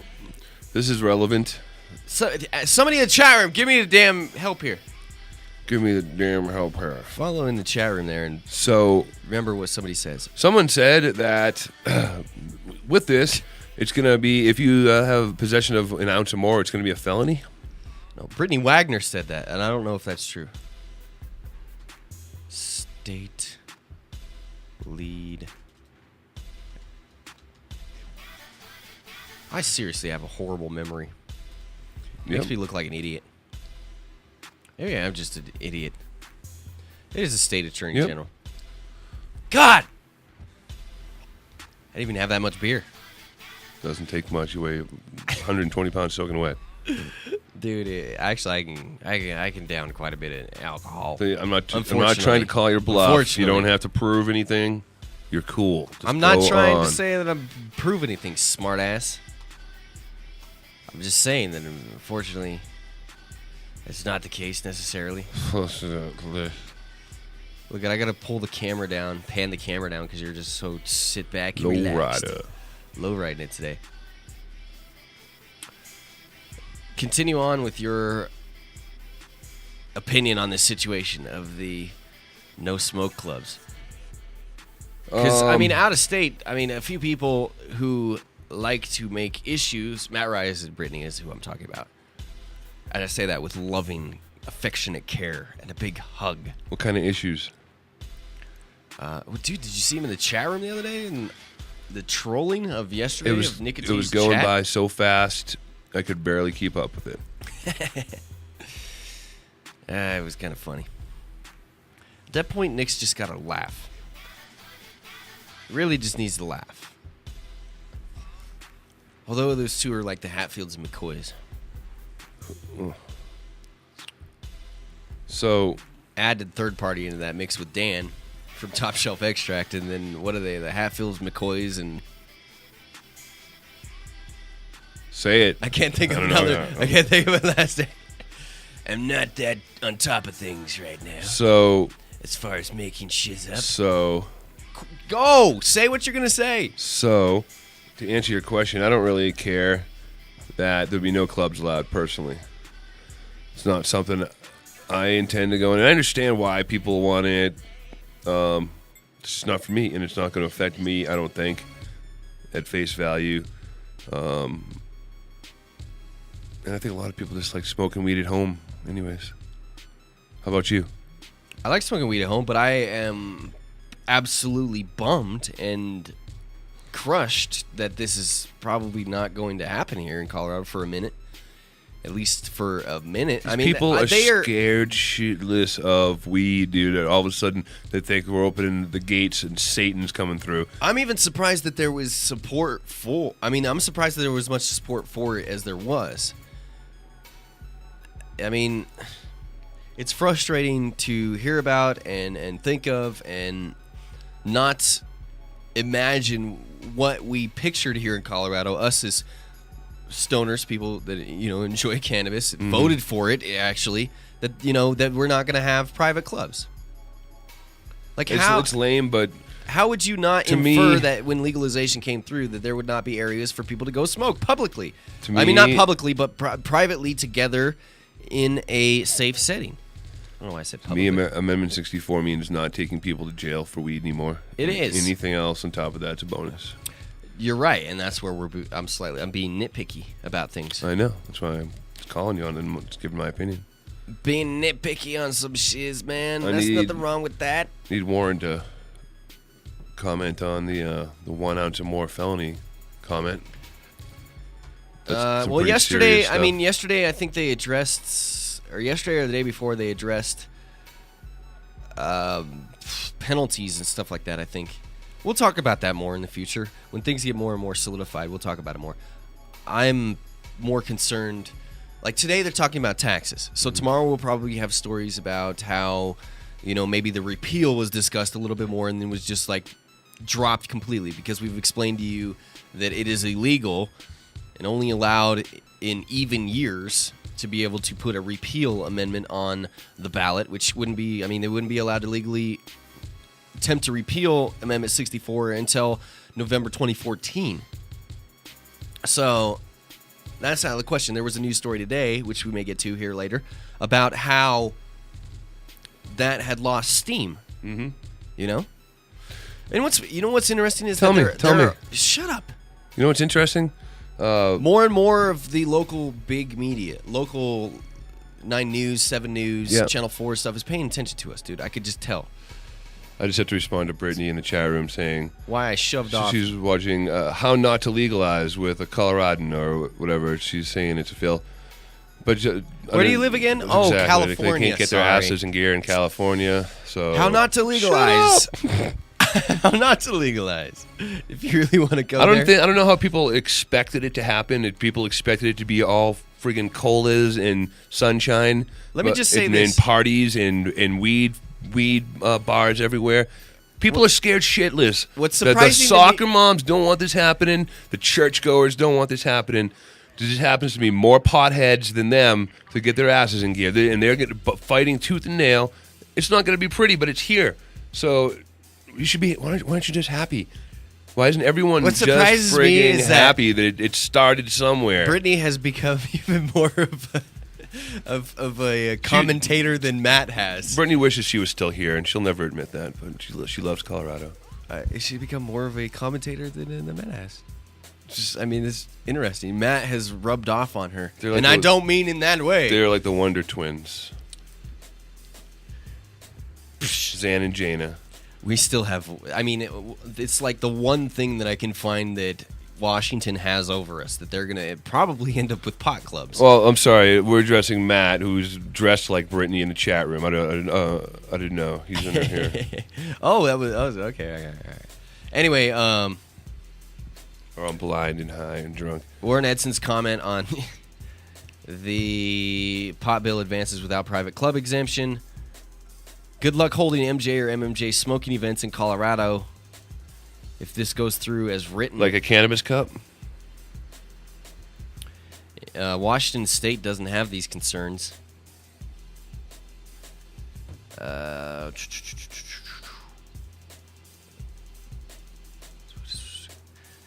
this is relevant. So, somebody in the chat room, give me the damn help here. Give me the damn help here. Follow in the chat room there and remember what somebody says. Someone said that with this, it's going to be, if you have possession of an ounce or more, it's going to be a felony. No, Brittany Wagner said that, and I don't know if that's true. State lead. I seriously have a horrible memory. Makes me look like an idiot. Maybe I'm just an idiot. It is the state attorney general. God! I didn't even have that much beer. Doesn't take much. You weigh 120 pounds soaking wet. Dude, actually, I can down quite a bit of alcohol. I'm not trying to call your bluff. You don't have to prove anything. You're cool. Just I'm not trying on. to say that I'm prove anything, smartass. I'm just saying that, unfortunately, it's not the case necessarily. Look, I gotta pull the camera down, pan the camera down, because you're just so sit back and relaxed. Low riding it today. Continue on with your opinion on this situation of the no smoke clubs. Because, out of state, a few people who like to make issues, Matt Rice and Brittany is who I'm talking about. And I say that with loving, affectionate care and a big hug. What kind of issues? Dude, did you see him in the chat room the other day? And the trolling of yesterday of Nicotine's It was going chat? by so fast, I could barely keep up with it. It was kind of funny. At that point, Nick's just got to laugh. Really just needs to laugh. Although those two are like the Hatfields and McCoys. So, added third party into that mix with Dan from Top Shelf Extract, and then what are they? The Hatfields, McCoys, and say it. I can't think of another. I can't think of a last name. I'm not that on top of things right now. So, as far as making shiz up. So, go say what you're gonna say. So, to answer your question, I don't really care that there'd be no clubs allowed. Personally, it's not something I intend to go in. And I understand why people want it. It's just not for me, and it's not going to affect me, I don't think, at face value. And I think a lot of people just like smoking weed at home anyways. How about you? I like smoking weed at home, but I am absolutely bummed and crushed that this is probably not going to happen here in Colorado for a minute. At least for a minute. People are scared shitless of weed, dude. And all of a sudden, they think we're opening the gates and Satan's coming through. I'm even surprised that there was support for. I'm surprised that there was much support for it as there was. It's frustrating to hear about and think of and not imagine what we pictured here in Colorado. Us as stoners, people that enjoy cannabis, voted for it actually. That that we're not going to have private clubs. Like it's lame, but how would you not infer that when legalization came through that there would not be areas for people to go smoke publicly? Not publicly, but privately together in a safe setting. I don't know why I said publicly. Amendment 64 means not taking people to jail for weed anymore. It is. Anything else on top of that's a bonus. You're right, and that's where I'm being nitpicky about things. I know. That's why I'm calling you on and just giving my opinion. Being nitpicky on some shiz, man. There's nothing wrong with that. Need Warren to comment on the 1 ounce or more felony comment. Yesterday I think they addressed, or yesterday or the day before, they addressed penalties and stuff like that, I think. We'll talk about that more in the future. When things get more and more solidified, we'll talk about it more. I'm more concerned. Like today, they're talking about taxes. So tomorrow we'll probably have stories about how, maybe the repeal was discussed a little bit more and then was just like dropped completely because we've explained to you that it is illegal and only allowed in even years to be able to put a repeal amendment on the ballot, which wouldn't be, I mean, they wouldn't be allowed to legally attempt to repeal Amendment 64 until November 2014. So that's out of the question. There was a news story today, which we may get to here later, about how that had lost steam. Mm-hmm. You know? And what's interesting is Tell me. Shut up. You know what's interesting? More and more of the local big media, local 9 News, 7 News, Channel 4 stuff is paying attention to us, dude. I could just tell. I just have to respond to Brittany in the chat room saying why I shoved off. She's watching How Not to Legalize with a Coloradan or whatever. She's saying it's a fail. But where do you live again? Exactly. Oh, California. They can't get their asses in gear in California. So how not to legalize? How not to legalize? If you really want to go, I don't know how people expected it to happen. If people expected it to be all friggin' colas and sunshine. Let me just say this: and parties and weed bars everywhere. People are scared shitless. What's surprising? The soccer moms don't want this happening. The churchgoers don't want this happening. There just happens to be more potheads than them to get their asses in gear, and they're fighting tooth and nail. It's not going to be pretty, but it's here. So you should be. Why aren't you just happy? Why isn't everyone just friggin' happy that it started somewhere? Brittany has become even more of a commentator than Matt has. Brittany wishes she was still here, and she'll never admit that, but she loves Colorado. She's become more of a commentator than Matt has. It's interesting. Matt has rubbed off on her, and I don't mean in that way. They're like the Wonder Twins, Zan and Jaina. We still have. I mean, it's like the one thing that I can find that Washington has over us, that they're going to probably end up with pot clubs. Well, I'm sorry. We're addressing Matt, who's dressed like Brittany in the chat room. I didn't know. He's in here. Oh, that was okay. All right. Anyway, or I'm blind and high and drunk. Warren Edson's comment on the pot bill advances without private club exemption. Good luck holding MJ or MMJ smoking events in Colorado if this goes through as written. Like a cannabis cup? Washington State doesn't have these concerns.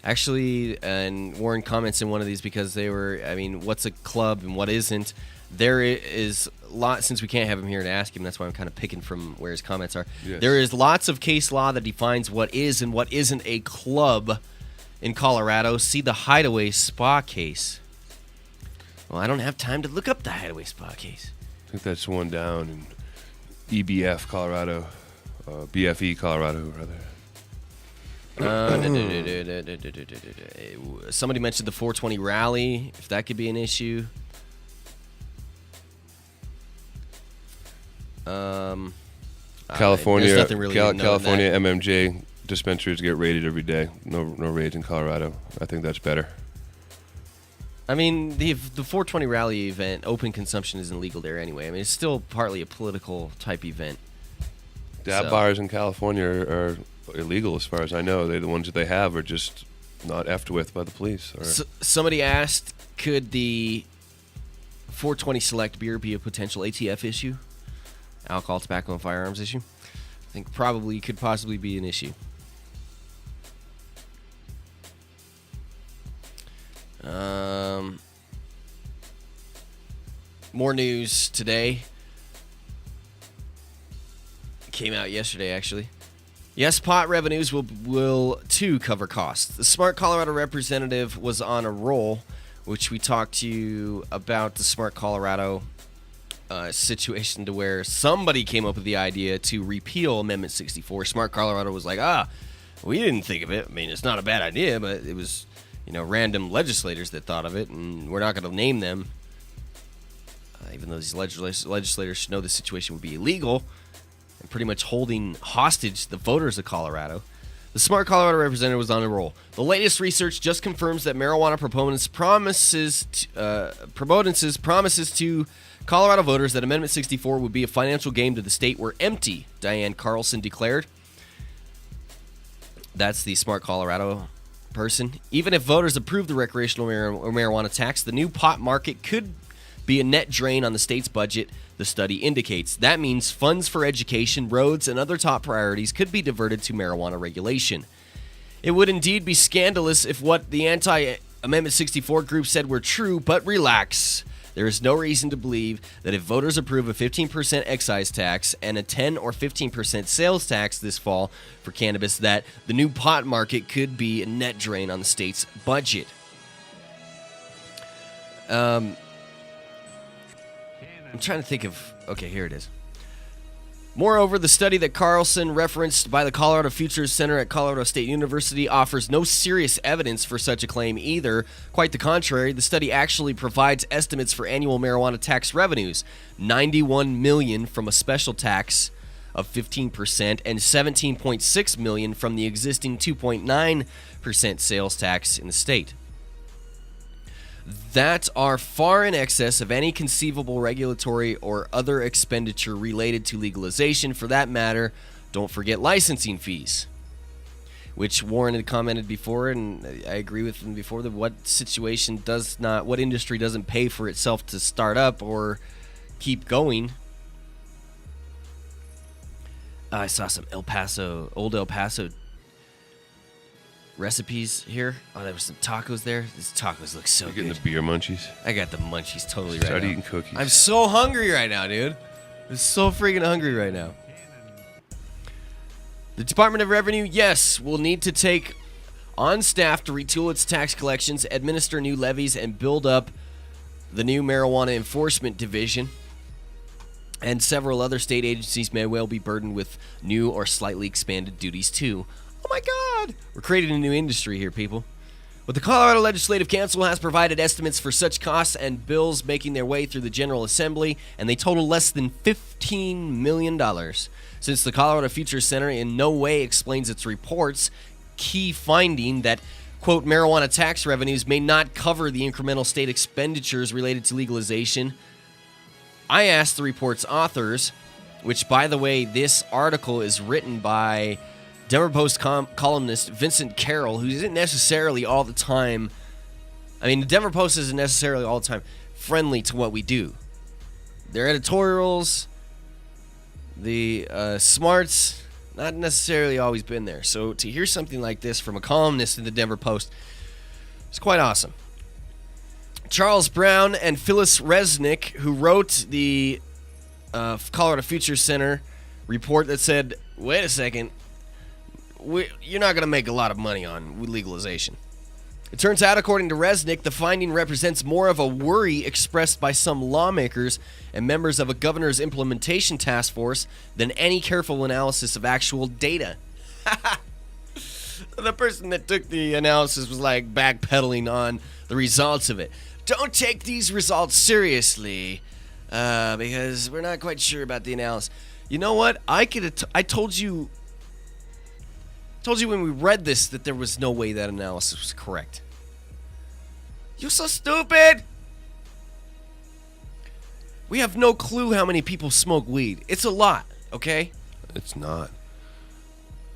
Actually, and Warren comments in one of these because they were, what's a club and what isn't? There is a lot, since we can't have him here to ask him, that's why I'm kind of picking from where his comments are. Yes. There is lots of case law that defines what is and what isn't a club in Colorado. See the Hideaway Spa case. Well, I don't have time to look up the Hideaway Spa case. I think that's one down in EBF, Colorado. BFE, Colorado, rather. Somebody mentioned the 420 rally, if that could be an issue. California, there's nothing really California MMJ dispensaries get raided every day. No raids in Colorado. I think that's better. I mean, the 420 rally event, open consumption isn't legal there anyway. I mean, it's still partly a political type event. Dab bars in California are illegal as far as I know. The ones that they have are just not effed with by the police. Somebody asked, could the 420 select beer be a potential ATF issue? Alcohol, tobacco, and firearms issue? I think probably could possibly be an issue. More news today. Came out yesterday, actually. Yes, pot revenues will too cover costs. The Smart Colorado representative was on a roll, which we talked to you about the Smart Colorado situation, to where somebody came up with the idea to repeal Amendment 64. Smart Colorado was like, we didn't think of it. I mean, it's not a bad idea, but it was, random legislators that thought of it, and we're not going to name them. Even though these legislators should know the situation would be illegal, and pretty much holding hostage the voters of Colorado. The Smart Colorado representative was on a roll. The latest research just confirms that marijuana proponents' promises to Colorado voters that Amendment 64 would be a financial gain to the state were empty, Diane Carlson declared. That's the Smart Colorado person. Even if voters approve the recreational marijuana tax, the new pot market could be a net drain on the state's budget, the study indicates. That means funds for education, roads, and other top priorities could be diverted to marijuana regulation. It would indeed be scandalous if what the anti-Amendment 64 group said were true, but relax. There is no reason to believe that if voters approve a 15% excise tax and a 10 or 15% sales tax this fall for cannabis, that the new pot market could be a net drain on the state's budget. I'm trying to think of... Okay, here it is. Moreover, the study that Carlson referenced by the Colorado Futures Center at Colorado State University offers no serious evidence for such a claim either. Quite the contrary, the study actually provides estimates for annual marijuana tax revenues, $91 million from a special tax of 15% and $17.6 million from the existing 2.9% sales tax in the state. That are far in excess of any conceivable regulatory or other expenditure related to legalization. For that matter, don't forget licensing fees, which Warren had commented before, and I agree with him before, that what industry doesn't pay for itself to start up or keep going. I saw some old El Paso recipes here. Oh, there were some tacos there. These tacos look so good. You're getting the beer munchies? I got the munchies totally right now. Start eating cookies. I'm so hungry right now, dude. I'm so freaking hungry right now. The Department of Revenue, yes, will need to take on staff to retool its tax collections, administer new levies, and build up the new Marijuana Enforcement Division. And several other state agencies may well be burdened with new or slightly expanded duties, too. Oh my God! We're creating a new industry here, people. But the Colorado Legislative Council has provided estimates for such costs and bills making their way through the General Assembly, and they total less than $15 million. Since the Colorado Futures Center in no way explains its report's key finding that, quote, marijuana tax revenues may not cover the incremental state expenditures related to legalization, I asked the report's authors, which, by the way, this article is written by Denver Post columnist Vincent Carroll, who isn't necessarily all the time... I mean, the Denver Post isn't necessarily all the time friendly to what we do. Their editorials, the smarts, not necessarily always been there. So to hear something like this from a columnist in the Denver Post is quite awesome. Charles Brown and Phyllis Resnick, who wrote the Colorado Futures Center report that said, wait a second, you're not going to make a lot of money on legalization. It turns out, according to Resnick, the finding represents more of a worry expressed by some lawmakers and members of a governor's implementation task force than any careful analysis of actual data. The person that took the analysis was like backpedaling on the results of it. Don't take these results seriously because we're not quite sure about the analysis. You know what? I told you when we read this that there was no way that analysis was correct. You're so stupid! We have no clue how many people smoke weed. It's a lot, okay? It's not.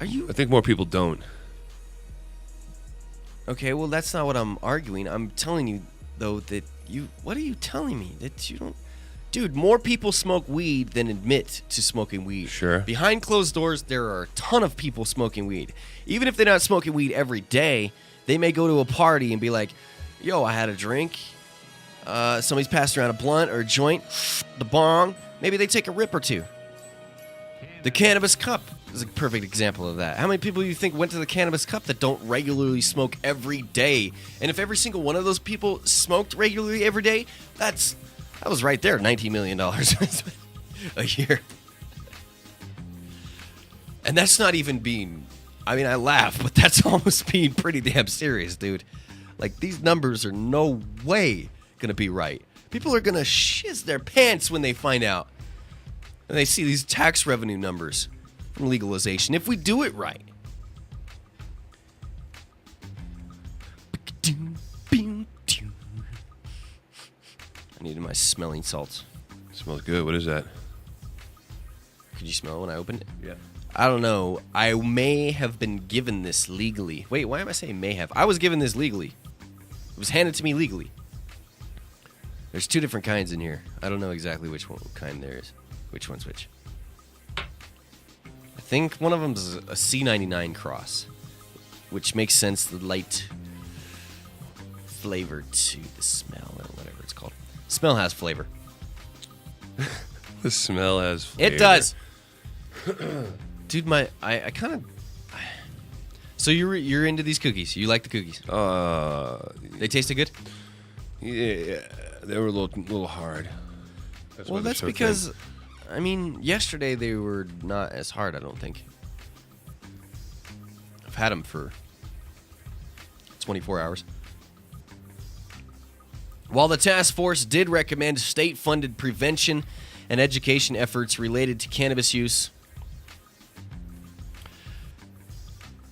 Are you? I think more people don't. Okay, well, that's not what I'm arguing. I'm telling you, though, that you... What are you telling me? That you don't... Dude, more people smoke weed than admit to smoking weed. Sure. Behind closed doors, there are a ton of people smoking weed. Even if they're not smoking weed every day, they may go to a party and be like, yo, I had a drink. Somebody's passing around a blunt or a joint, the bong. Maybe they take a rip or two. The Cannabis Cup is a perfect example of that. How many people do you think went to the Cannabis Cup that don't regularly smoke every day? And if every single one of those people smoked regularly every day, that was right there, $19 million a year. And that's not even being... I mean, I laugh, but that's almost being pretty damn serious, dude. Like, these numbers are no way going to be right. People are going to shiz their pants when they find out. And they see these tax revenue numbers from legalization. If we do it right. I needed my smelling salts. Smells good. What is that? Could you smell it when I opened it? Yeah. I don't know. I may have been given this legally. Wait, why am I saying may have? I was given this legally. It was handed to me legally. There's two different kinds in here. I don't know exactly which kind there is. Which one's which? I think one of them's a C99 cross, which makes sense. The light flavor to the smell, or whatever it's called. Smell has flavor. The smell has flavor. It does. Dude, I kind of... So you're into these cookies. You like the cookies? They tasted good? Yeah, they were a little hard. That's because, I mean, yesterday they were not as hard, I don't think. I've had them for 24 hours. While the task force did recommend state-funded prevention and education efforts related to cannabis use,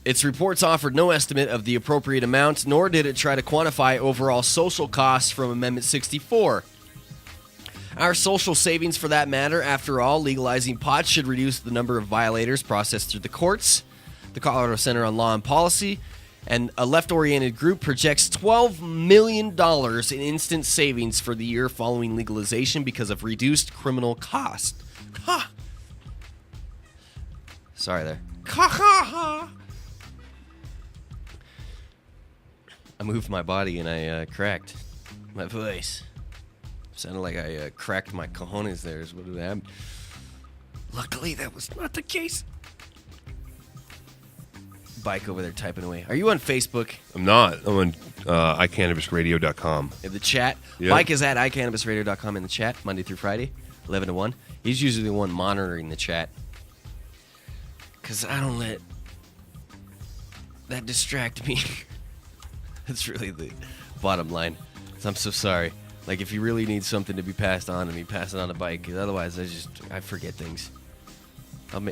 its reports offered no estimate of the appropriate amount, nor did it try to quantify overall social costs from Amendment 64. Our social savings, for that matter, after all, legalizing pot should reduce the number of violators processed through the courts. The Colorado Center on Law and Policy and a left-oriented group projects $12 million in instant savings for the year following legalization because of reduced criminal cost. Ha! Sorry there. Ha ha ha! I moved my body and I cracked my voice. Sounded like I cracked my cojones there is what it happened. Luckily, that was not the case. Bike over there typing away. Are you on Facebook? I'm not. I'm on iCannabisRadio.com. In the chat? Yep. Mike is at iCannabisRadio.com in the chat, Monday through Friday, 11 to 1. He's usually the one monitoring the chat. Because I don't let that distract me. That's really the bottom line. I'm so sorry. Like, if you really need something to be passed on to me, pass it on a bike. 'Cause otherwise, I forget things.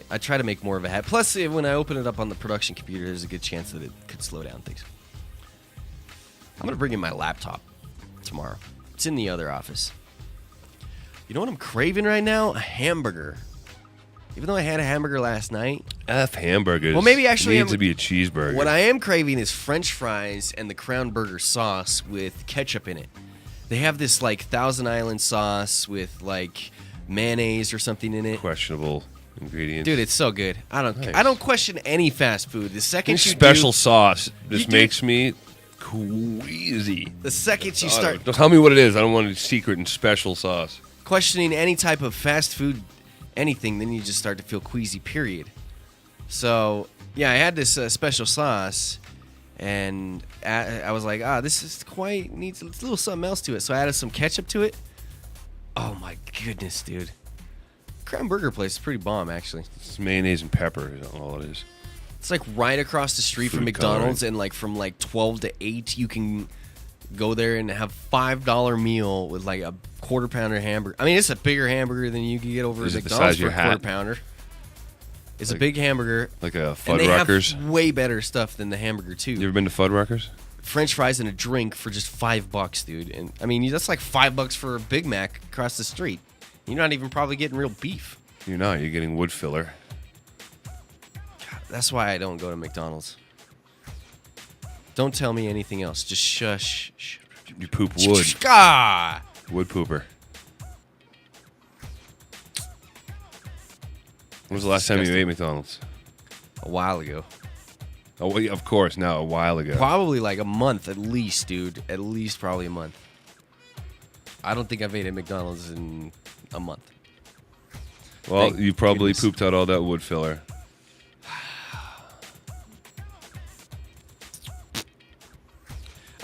I try to make more of a habit. Plus, when I open it up on the production computer, there's a good chance that it could slow down things. I'm going to bring in my laptop tomorrow. It's in the other office. You know what I'm craving right now? A hamburger. Even though I had a hamburger last night. F hamburgers. Well, maybe actually needs to be a cheeseburger. What I am craving is French fries and the Crown Burger sauce with ketchup in it. They have this like Thousand Island sauce with like mayonnaise or something in it. Questionable ingredients. Dude, it's so good. I don't question any fast food. The second Any you special do, sauce just makes me queasy. The second you start Don't tell me what it is. I don't want a secret and special sauce. questioning any type of fast food anything, then you just start to feel queasy, period. So, yeah, I had this special sauce, and I was like, this is needs a little something else to it. So I added some ketchup to it. Oh, my goodness, dude. Crown Burger place is pretty bomb, actually. It's mayonnaise and pepper is all it is. It's like right across the street from McDonald's, and like from like 12 to 8, you can go there and have $5 meal with like a quarter pounder hamburger. I mean, it's a bigger hamburger than you can get over at McDonald's for a quarter pounder. It's like a big hamburger. Like a and they Fuddruckers? have way better stuff than the hamburger, too. You ever been to Fuddruckers? French fries and a drink for just $5, dude. And I mean, that's like $5 for a Big Mac across the street. You're not even probably getting real beef. You're not. You're getting wood filler. God, that's why I don't go to McDonald's. Don't tell me anything else. Just shush. You poop wood. Ah! Wood pooper. When was the last time you ate McDonald's? A while ago. Oh, well, yeah, of course. Now, a while ago. Probably like a month at least, dude. At least probably a month. I don't think I've ate at McDonald's in a month. Well, Thank you probably goodness. pooped out all that wood filler.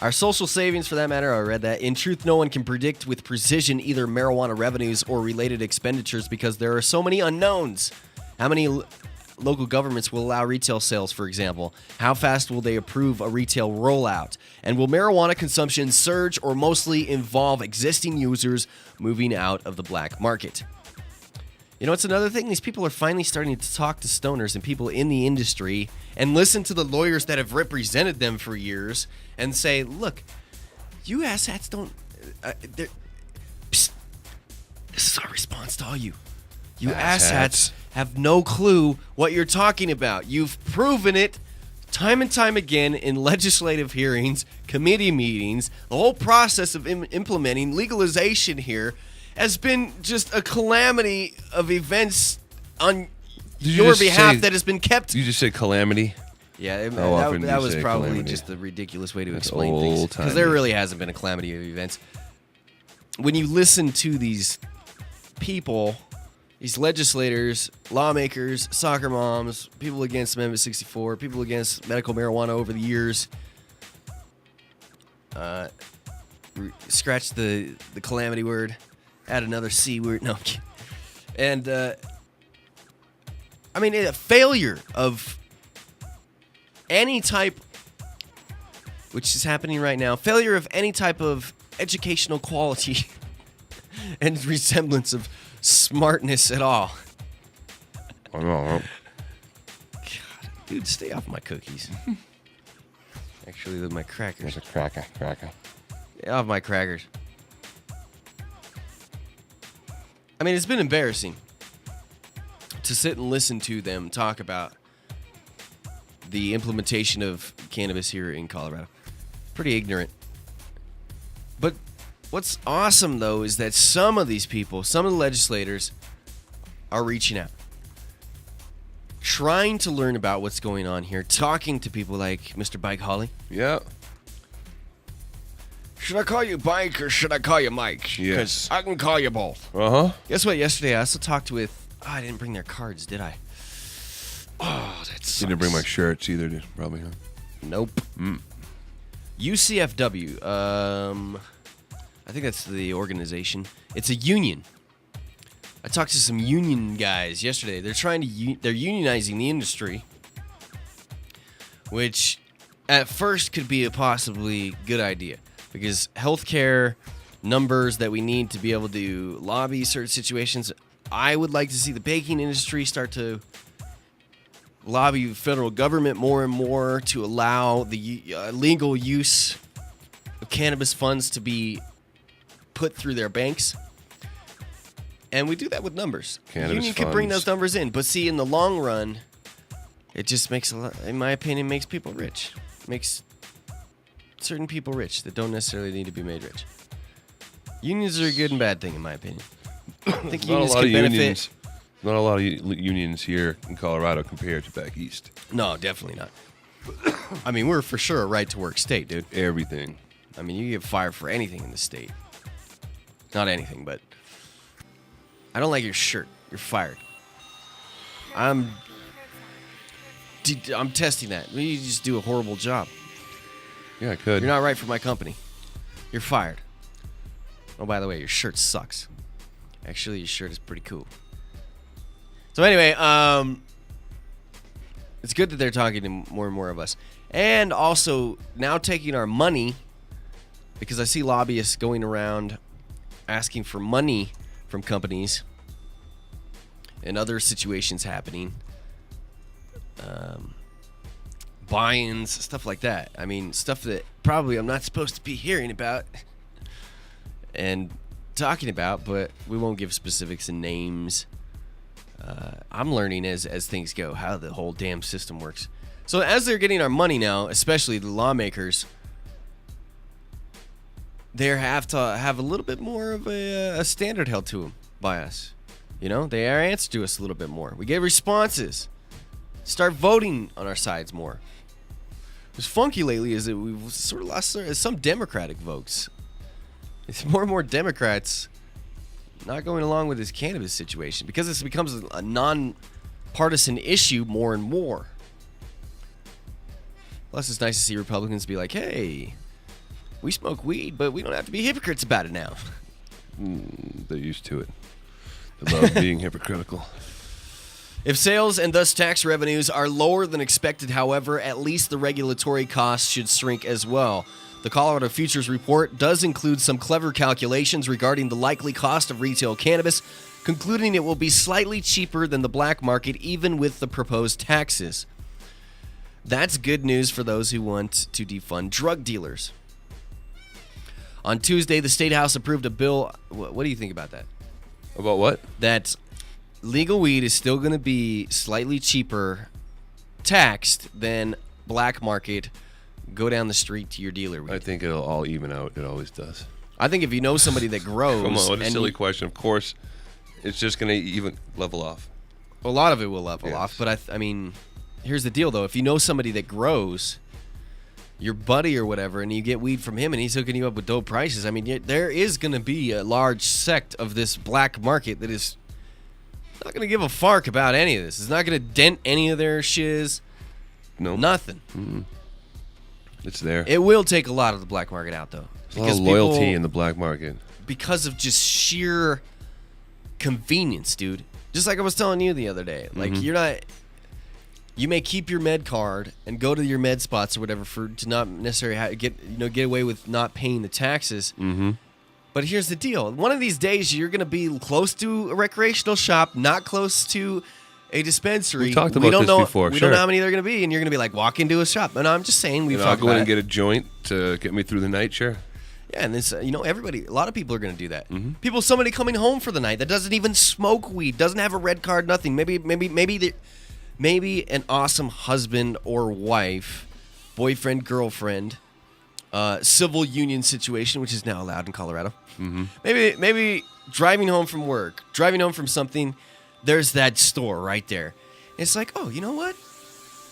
Our social savings, for that matter, I read that. In truth, no one can predict with precision either marijuana revenues or related expenditures because there are so many unknowns. How many local governments will allow retail sales, for example? How fast will they approve a retail rollout? And will marijuana consumption surge or mostly involve existing users moving out of the black market? You know, it's another thing. These people are finally starting to talk to stoners and people in the industry and listen to the lawyers that have represented them for years and say, look, you asshats don't... Psst. This is our response to all you. You asshats have no clue what you're talking about. You've proven it time and time again in legislative hearings, committee meetings, the whole process of implementing legalization here has been just a calamity of events on your behalf that has been kept. You just say calamity? Yeah, that was probably calamity? just a ridiculous way to That's explain things. old-timey. Because there really hasn't been a calamity of events. When you listen to these people, these legislators, lawmakers, soccer moms, people against Amendment 64, people against medical marijuana over the years, scratch the calamity word, add another C word. No, I'm kidding. And, I mean, a failure of any type, which is happening right now, failure of any type of educational quality and resemblance of smartness at all. I know. God, dude, stay off my cookies. Actually, my crackers. There's a cracker. Stay off my crackers. I mean, it's been embarrassing to sit and listen to them talk about the implementation of cannabis here in Colorado. Pretty ignorant. But what's awesome, though, is that some of these people, some of the legislators, are reaching out, trying to learn about what's going on here, talking to people like Mr. Bike Holly. Yeah. Should I call you Bike or should I call you Mike? Yes. Because I can call you both. Uh-huh. Guess what? Yesterday, I also talked with... Oh, I didn't bring their cards, did I? Oh, that sucks. You didn't bring my shirts either, did probably, huh? Nope. UCFW. I think that's the organization. It's a union. I talked to some union guys yesterday. They're trying to they're unionizing the industry, which at first could be a possibly good idea because healthcare numbers that we need to be able to lobby certain situations. I would like to see the baking industry start to lobby the federal government more and more to allow the legal use of cannabis funds to be put through their banks. And we do that with numbers. Cannabis the union can bring funds. those numbers in. But see, in the long run, it just makes, in my opinion, makes people rich. Makes certain people rich that don't necessarily need to be made rich. Unions are a good and bad thing, in my opinion. I think unions can benefit. Not a lot of unions here in Colorado compared to back east. No, definitely not. I mean, we're for sure a right-to-work state, dude. Everything. I mean, you get fired for anything in the state. Not anything, but... I don't like your shirt. You're fired. I'm testing that. You just do a horrible job. Yeah, I could. You're not right for my company. You're fired. Oh, by the way, your shirt sucks. Actually, your shirt is pretty cool. So anyway, it's good that they're talking to more and more of us. And also, now taking our money, because I see lobbyists going around asking for money from companies and other situations happening. Buy-ins, stuff like that. I mean, stuff that probably I'm not supposed to be hearing about and talking about, but we won't give specifics and names. I'm learning as things go how the whole damn system works. So as they're getting our money now, especially the lawmakers, they have to have a little bit more of a standard held to them by us. You know, they are answer to us a little bit more. We get responses. Start voting on our sides more. What's funky lately is that we've sort of lost some Democratic votes. It's more and more Democrats not going along with this cannabis situation because this becomes a non-partisan issue more and more. Plus, it's nice to see Republicans be like, hey, we smoke weed, but we don't have to be hypocrites about it now. They're used to it. They love being hypocritical. If sales and thus tax revenues are lower than expected, however, at least the regulatory costs should shrink as well. The Colorado Futures Report does include some clever calculations regarding the likely cost of retail cannabis, concluding it will be slightly cheaper than the black market even with the proposed taxes. That's good news for those who want to defund drug dealers. On Tuesday, the State House approved a bill. What do you think about that? About what? That legal weed is still going to be slightly cheaper taxed than black market, go down the street to your dealer weed. I think it'll all even out. It always does. I think if you know somebody that grows, Come on, what a and silly question. Of course, it's just going to even level off. a lot of it will level off. But I mean, here's the deal though: if you know somebody that grows, your buddy or whatever, and you get weed from him, and he's hooking you up with dope prices, I mean, there is going to be a large sect of this black market that is not going to give a fark about any of this. It's not going to dent any of their shiz. No, nothing. Mm-hmm. It's there. It will take a lot of the black market out though. There's a lot of loyalty in the black market. Because of just sheer convenience, dude. Just like I was telling you the other day. Like, you're not... You may keep your med card and go to your med spots or whatever to not necessarily get away with not paying the taxes. Mm-hmm. But here's the deal. One of these days, you're going to be close to a recreational shop, not close to a dispensary. We talked about this before. We don't know how many they're going to be, and you're going to be like, walk into a shop. And I'm just saying, we've I'll talked go in about and get a joint to get me through the night, sure. Yeah, and this, a lot of people are going to do that. Mm-hmm. Somebody coming home for the night that doesn't even smoke weed, doesn't have a red card, nothing. Maybe an awesome husband or wife, boyfriend, girlfriend, civil union situation, which is now allowed in Colorado. Mm-hmm. Maybe driving home from work, driving home from something, there's that store right there. It's like, oh, you know what?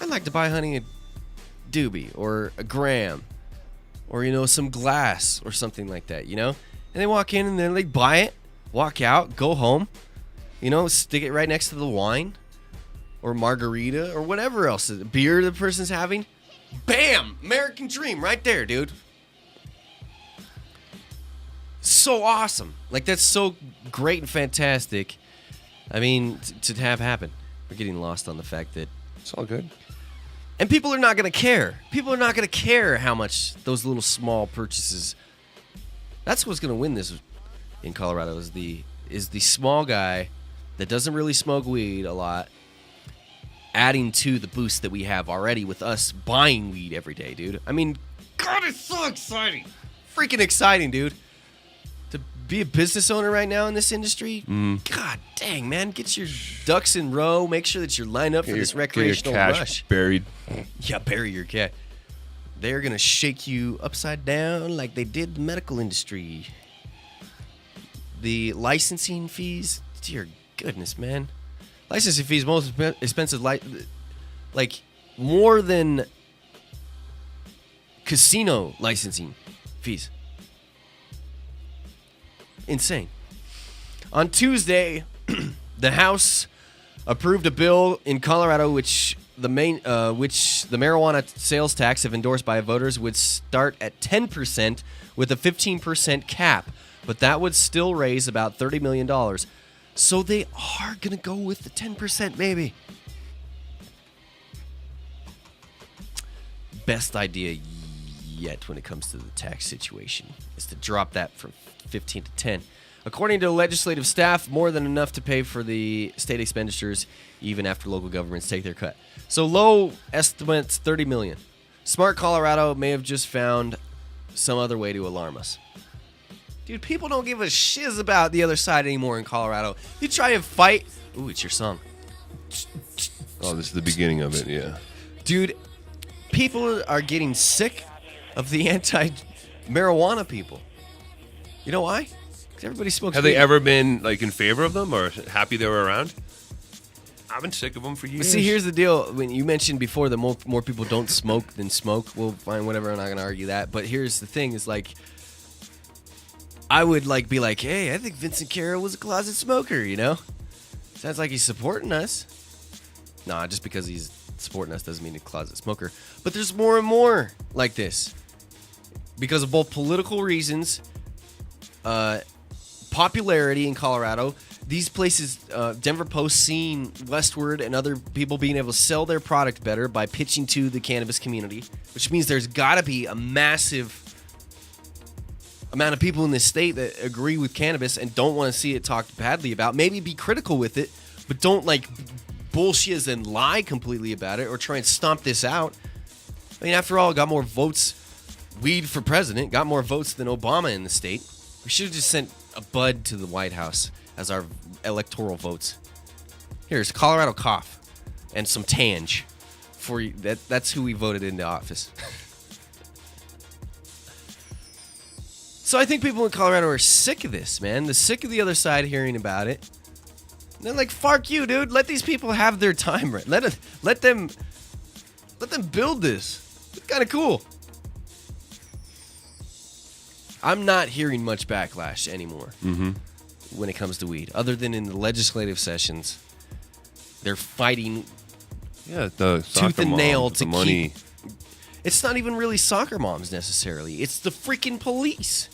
I'd like to buy honey a doobie or a gram. Or, some glass or something like that, And they walk in and then they buy it, walk out, go home, stick it right next to the wine or margarita or whatever else, beer the person's having. Bam! American dream right there, dude. So awesome. Like, that's so great and fantastic. I mean, to have happen. We're getting lost on the fact that... It's all good. And people are not going to care. People are not going to care how much those little small purchases. That's what's going to win this in Colorado is the small guy that doesn't really smoke weed a lot, adding to the boost that we have already with us buying weed every day, dude. I mean, God, it's so exciting. Freaking exciting, dude. To be a business owner right now in this industry, God dang, man. Get your ducks in row. Make sure that you're lined up for this recreational get your cash rush. Buried. Yeah, bury your cat. They're going to shake you upside down like they did the medical industry. The licensing fees, dear goodness, man. Licensing fees, most expensive, like more than casino licensing fees. Insane. On Tuesday, the House approved a bill in Colorado which the marijuana sales tax, if endorsed by voters, would start at 10% with a 15% cap, but that would still raise about $30 million. So they are going to go with the 10% maybe. Best idea yet when it comes to the tax situation is to drop that from 15 to 10. According to legislative staff, more than enough to pay for the state expenditures even after local governments take their cut. So low estimates, $30 million. Smart Colorado may have just found some other way to alarm us. Dude, people don't give a shiz about the other side anymore in Colorado. You try and fight. Ooh, it's your song. Oh, this is the beginning of it, yeah. Dude, people are getting sick of the anti-marijuana people. You know why? Because everybody smokes Have weed. they ever been in favor of them or happy they were around? I've been sick of them for years. See, here's the deal. When you mentioned before that more people don't smoke than smoke, well, fine, whatever. I'm not going to argue that. But here's the thing: is I would be like, hey, I think Vincent Carroll was a closet smoker. Sounds like he's supporting us. Nah, just because he's supporting us doesn't mean he's a closet smoker. But there's more and more like this because of both political reasons, popularity in Colorado. These places, Denver Post seeing westward and other people being able to sell their product better by pitching to the cannabis community, which means there's got to be a massive amount of people in this state that agree with cannabis and don't want to see it talked badly about. Maybe be critical with it, but don't bullshit and lie completely about it or try and stomp this out. I mean, after all, got more votes, weed for president, got more votes than Obama in the state. We should have just sent a bud to the White House as our electoral votes. Here's Colorado cough and some Tange before you, that's who we voted into office. So I think people in Colorado are sick of this, man. They're sick of the other side hearing about it. They're like, "Fuck you, dude. Let these people have their time. Right? Let them build this. It's kind of cool." I'm not hearing much backlash anymore when it comes to weed, other than in the legislative sessions. They're fighting the tooth and nail to money. keep. It's not even really soccer moms necessarily. It's the freaking police.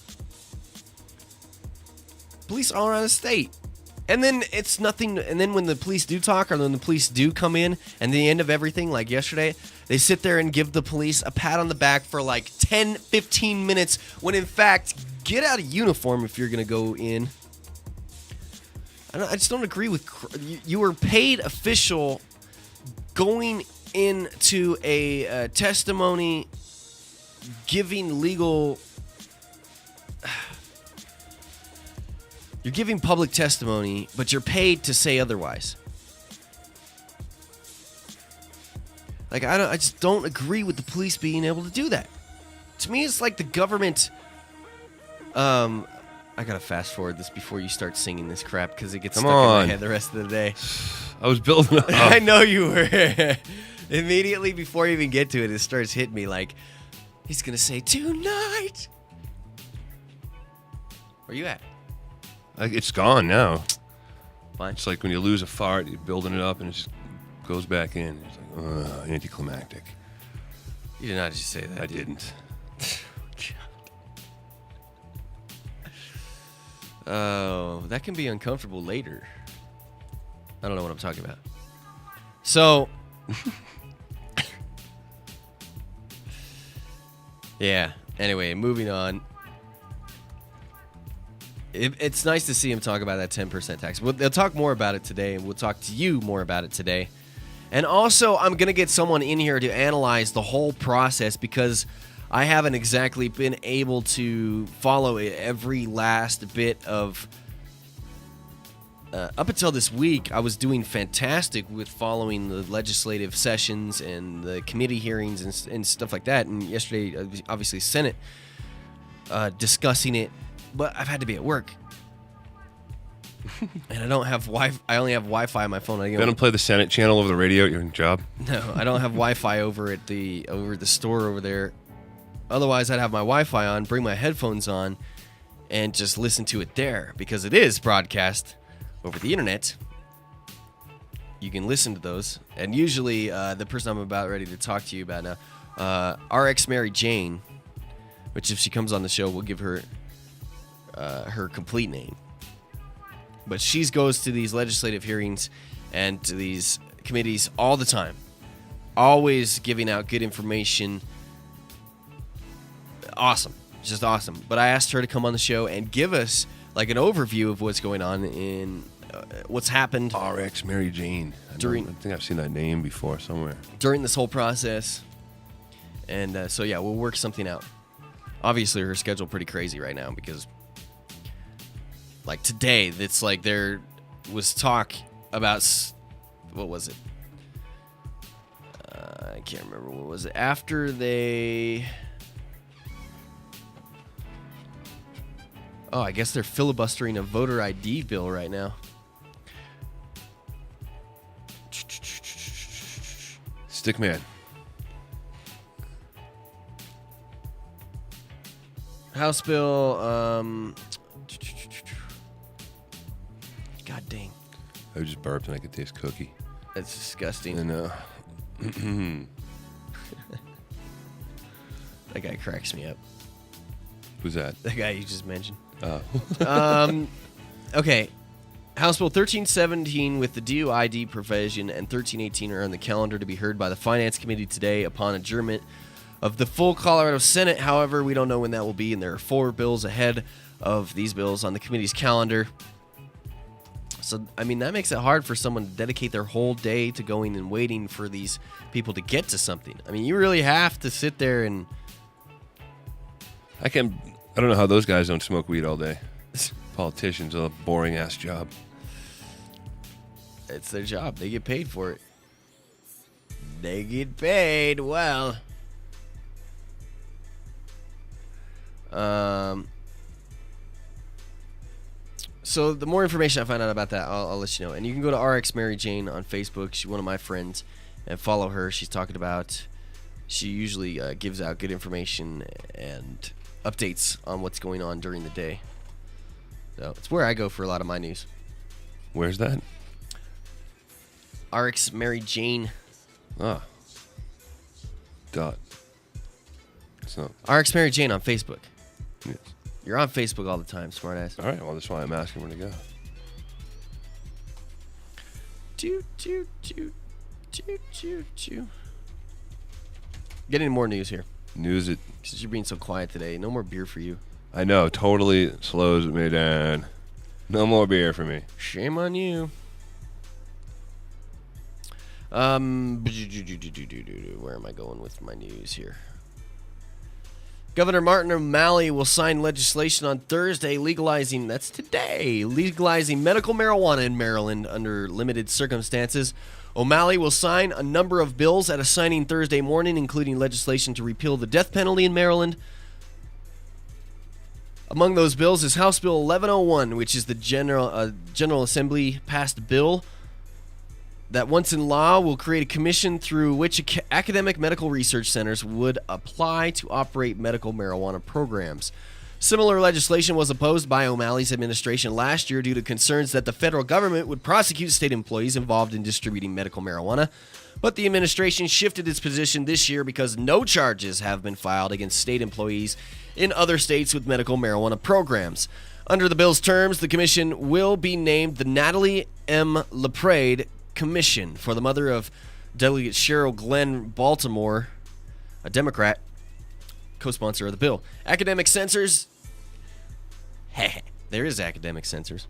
Police all around the state. And then it's nothing. And then when the police do talk, or when the police do come in, and the end of everything, like yesterday, they sit there and give the police a pat on the back for like 10, 15 minutes, when in fact, get out of uniform if you're going to go in. I just don't agree with. You were paid official going into a testimony, giving legal. You're giving public testimony, but you're paid to say otherwise. Like, I just don't agree with the police being able to do that. To me, it's like the government. I gotta fast forward this before you start singing this crap because it gets stuck in my head the rest of the day. I was building up. I know you were. Immediately before you even get to it, it starts hitting me like he's gonna say tonight. Where you at? It's gone now. Fine. It's like when you lose a fart, you're building it up, and it just goes back in. It's like, anticlimactic. You did not just say that. I didn't. Oh, that can be uncomfortable later. I don't know what I'm talking about. So, yeah. Anyway, moving on. It's nice to see him talk about that 10% tax. They'll talk more about it today, and we'll talk to you more about it today. And also, I'm going to get someone in here to analyze the whole process because I haven't exactly been able to follow every last bit of... up until this week, I was doing fantastic with following the legislative sessions and the committee hearings and stuff like that. And yesterday, obviously, Senate discussing it. But I've had to be at work, and I don't have Wi-Fi. I only have Wi-Fi on my phone. You don't play the Senate channel over the radio at your job? No, I don't have Wi-Fi over at the store over there. Otherwise, I'd have my Wi-Fi on, bring my headphones on, and just listen to it there because it is broadcast over the internet. You can listen to those, and usually the person I'm about ready to talk to you about now, RX Mary Jane, which if she comes on the show, we'll give her. Her complete name, but she goes to these legislative hearings and to these committees all the time, always giving out good information. Awesome, just awesome. But I asked her to come on the show and give us like an overview of what's going on in what's happened. RX Mary Jane. I think I've seen that name before somewhere during this whole process, and so yeah, we'll work something out. Obviously, her schedule pretty crazy right now because. Like today, it's like there was talk about, what was it? I can't remember. What was it? After they... Oh, I guess they're filibustering a voter ID bill right now. Stickman. House bill, God dang. I just burped and I could taste cookie. That's disgusting. And, that guy cracks me up. Who's that? The guy you just mentioned. Oh. Okay. House Bill 1317 with the DUID provision and 1318 are on the calendar to be heard by the Finance Committee today upon adjournment of the full Colorado Senate. However, we don't know when that will be, and there are 4 bills ahead of these bills on the committee's calendar. So, I mean, that makes it hard for someone to dedicate their whole day to going and waiting for these people to get to something. I mean, you really have to sit there and... I don't know how those guys don't smoke weed all day. Politicians, a boring-ass job. It's their job. They get paid for it. They get paid well. So the more information I find out about that, I'll let you know. And you can go to RX Mary Jane on Facebook. She's one of my friends, and follow her. She's talking about. She usually gives out good information and updates on what's going on during the day. So it's where I go for a lot of my news. Where's that? RX Mary Jane. Ah. Dot. So. RX Mary Jane on Facebook. Yes. You're on Facebook all the time, smartass. All right. Well, that's why I'm asking where to go. Choo. Get any more news here. News it. Since you're being so quiet today, no more beer for you. I know. Totally slows me down. No more beer for me. Shame on you. Where am I going with my news here? Governor Martin O'Malley will sign legislation on Thursday legalizing, that's today, legalizing medical marijuana in Maryland under limited circumstances. O'Malley will sign a number of bills at a signing Thursday morning, including legislation to repeal the death penalty in Maryland. Among those bills is House Bill 1101, which is the General Assembly passed bill that once in law will create a commission through which academic medical research centers would apply to operate medical marijuana programs. Similar legislation was opposed by O'Malley's administration last year due to concerns that the federal government would prosecute state employees involved in distributing medical marijuana. But the administration shifted its position this year because no charges have been filed against state employees in other states with medical marijuana programs. Under the bill's terms, the commission will be named the Natalie M. LaPrade Commission for the mother of Delegate Cheryl Glenn Baltimore, a Democrat, co-sponsor of the bill. Academic censors. There is academic censors.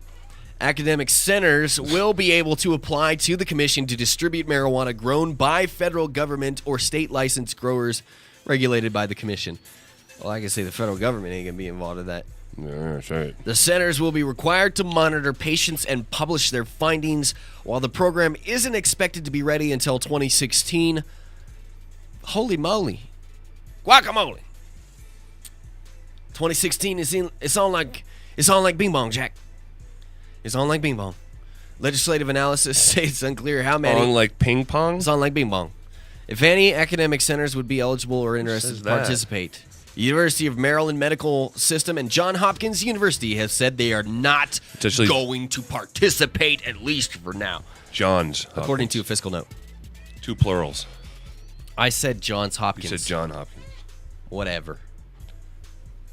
Academic centers will be able to apply to the commission to distribute marijuana grown by federal government or state licensed growers regulated by the commission. Well, I can say the federal government ain't going to be involved in that. Yeah, that's right. The centers will be required to monitor patients and publish their findings. While the program isn't expected to be ready until 2016, holy moly, guacamole! 2016 it's on like Bing Bong, Jack. It's on like Bing Bong. Legislative analysis says it's unclear how many. On like ping pong. It's on like Bing Bong. If any academic centers would be eligible or interested to participate. University of Maryland Medical System and Johns Hopkins University have said they are not going to participate, at least for now. Johns Hopkins. According to a fiscal note. Two plurals. I said Johns Hopkins. You said John Hopkins. Whatever.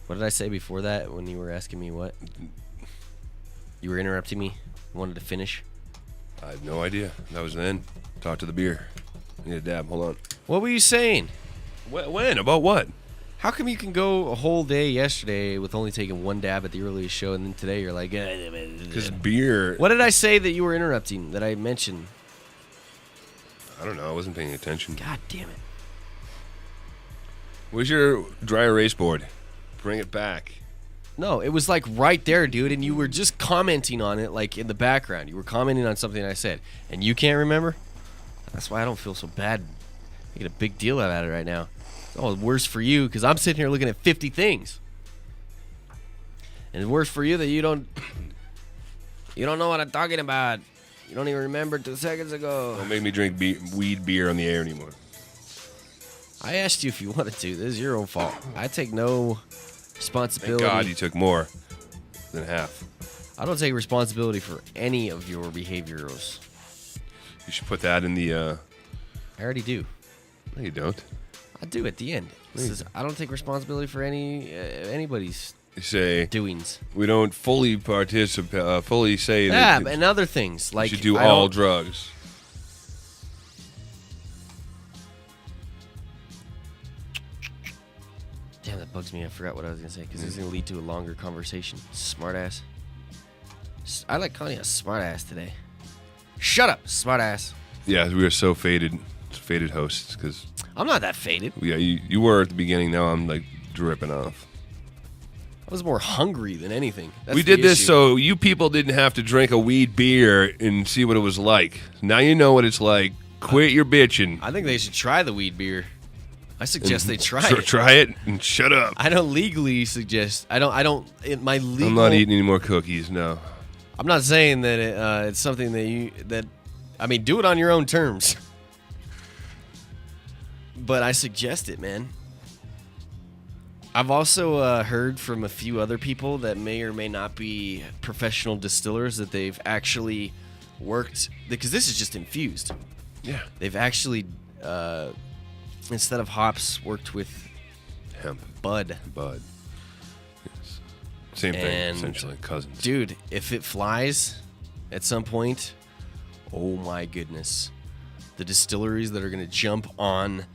What did I say before that when you were asking me what? You were interrupting me? You wanted to finish? I have no idea. That was then. Talk to the beer. I need a dab. Hold on. What were you saying? When? About what? How come you can go a whole day yesterday with only taking one dab at the earliest show, and then today you're like... Because beer... What did I say that you were interrupting, that I mentioned? I don't know. I wasn't paying attention. God damn it. Where's your dry erase board? Bring it back. No, it was like right there, dude, and you were just commenting on it like in the background. You were commenting on something I said, and you can't remember? That's why I don't feel so bad making a big deal out of it right now. Oh, worse for you, because I'm sitting here looking at 50 things. And it's worse for you that you don't know what I'm talking about. You don't even remember 2 seconds ago. Don't make me drink weed beer on the air anymore. I asked you if you wanted to. This is your own fault. I take no responsibility. Thank God you took more than half. I don't take responsibility for any of your behaviors. You should put that in the... I already do. No, you don't. I do at the end. It says, I don't take responsibility for anybody's doings. We don't fully participate, fully say that. Yeah, and other things. Like you should do all drugs. Damn, that bugs me. I forgot what I was going to say because it's going to lead to a longer conversation. Smartass. I like calling you a smartass today. Shut up, smartass. Yeah, we are so faded hosts because... I'm not that faded. Yeah, you were at the beginning. Now I'm like dripping off. I was more hungry than anything. That's we did this so you people didn't have to drink a weed beer and see what it was like. Now you know what it's like Quit your bitching. I think they should try the weed beer. I suggest they try it. Try it and shut up. I don't legally suggest. I don't. My legal. I'm not eating any more cookies. No. I'm not saying that it's something that I mean, do it on your own terms. But I suggest it, man. I've also heard from a few other people that may or may not be professional distillers that they've actually worked, because this is just infused. Yeah. They've actually, instead of hops, worked with hemp. Bud. Yes. Same thing, essentially. Cousins. Dude, if it flies at some point, oh my goodness. The distilleries that are going to jump on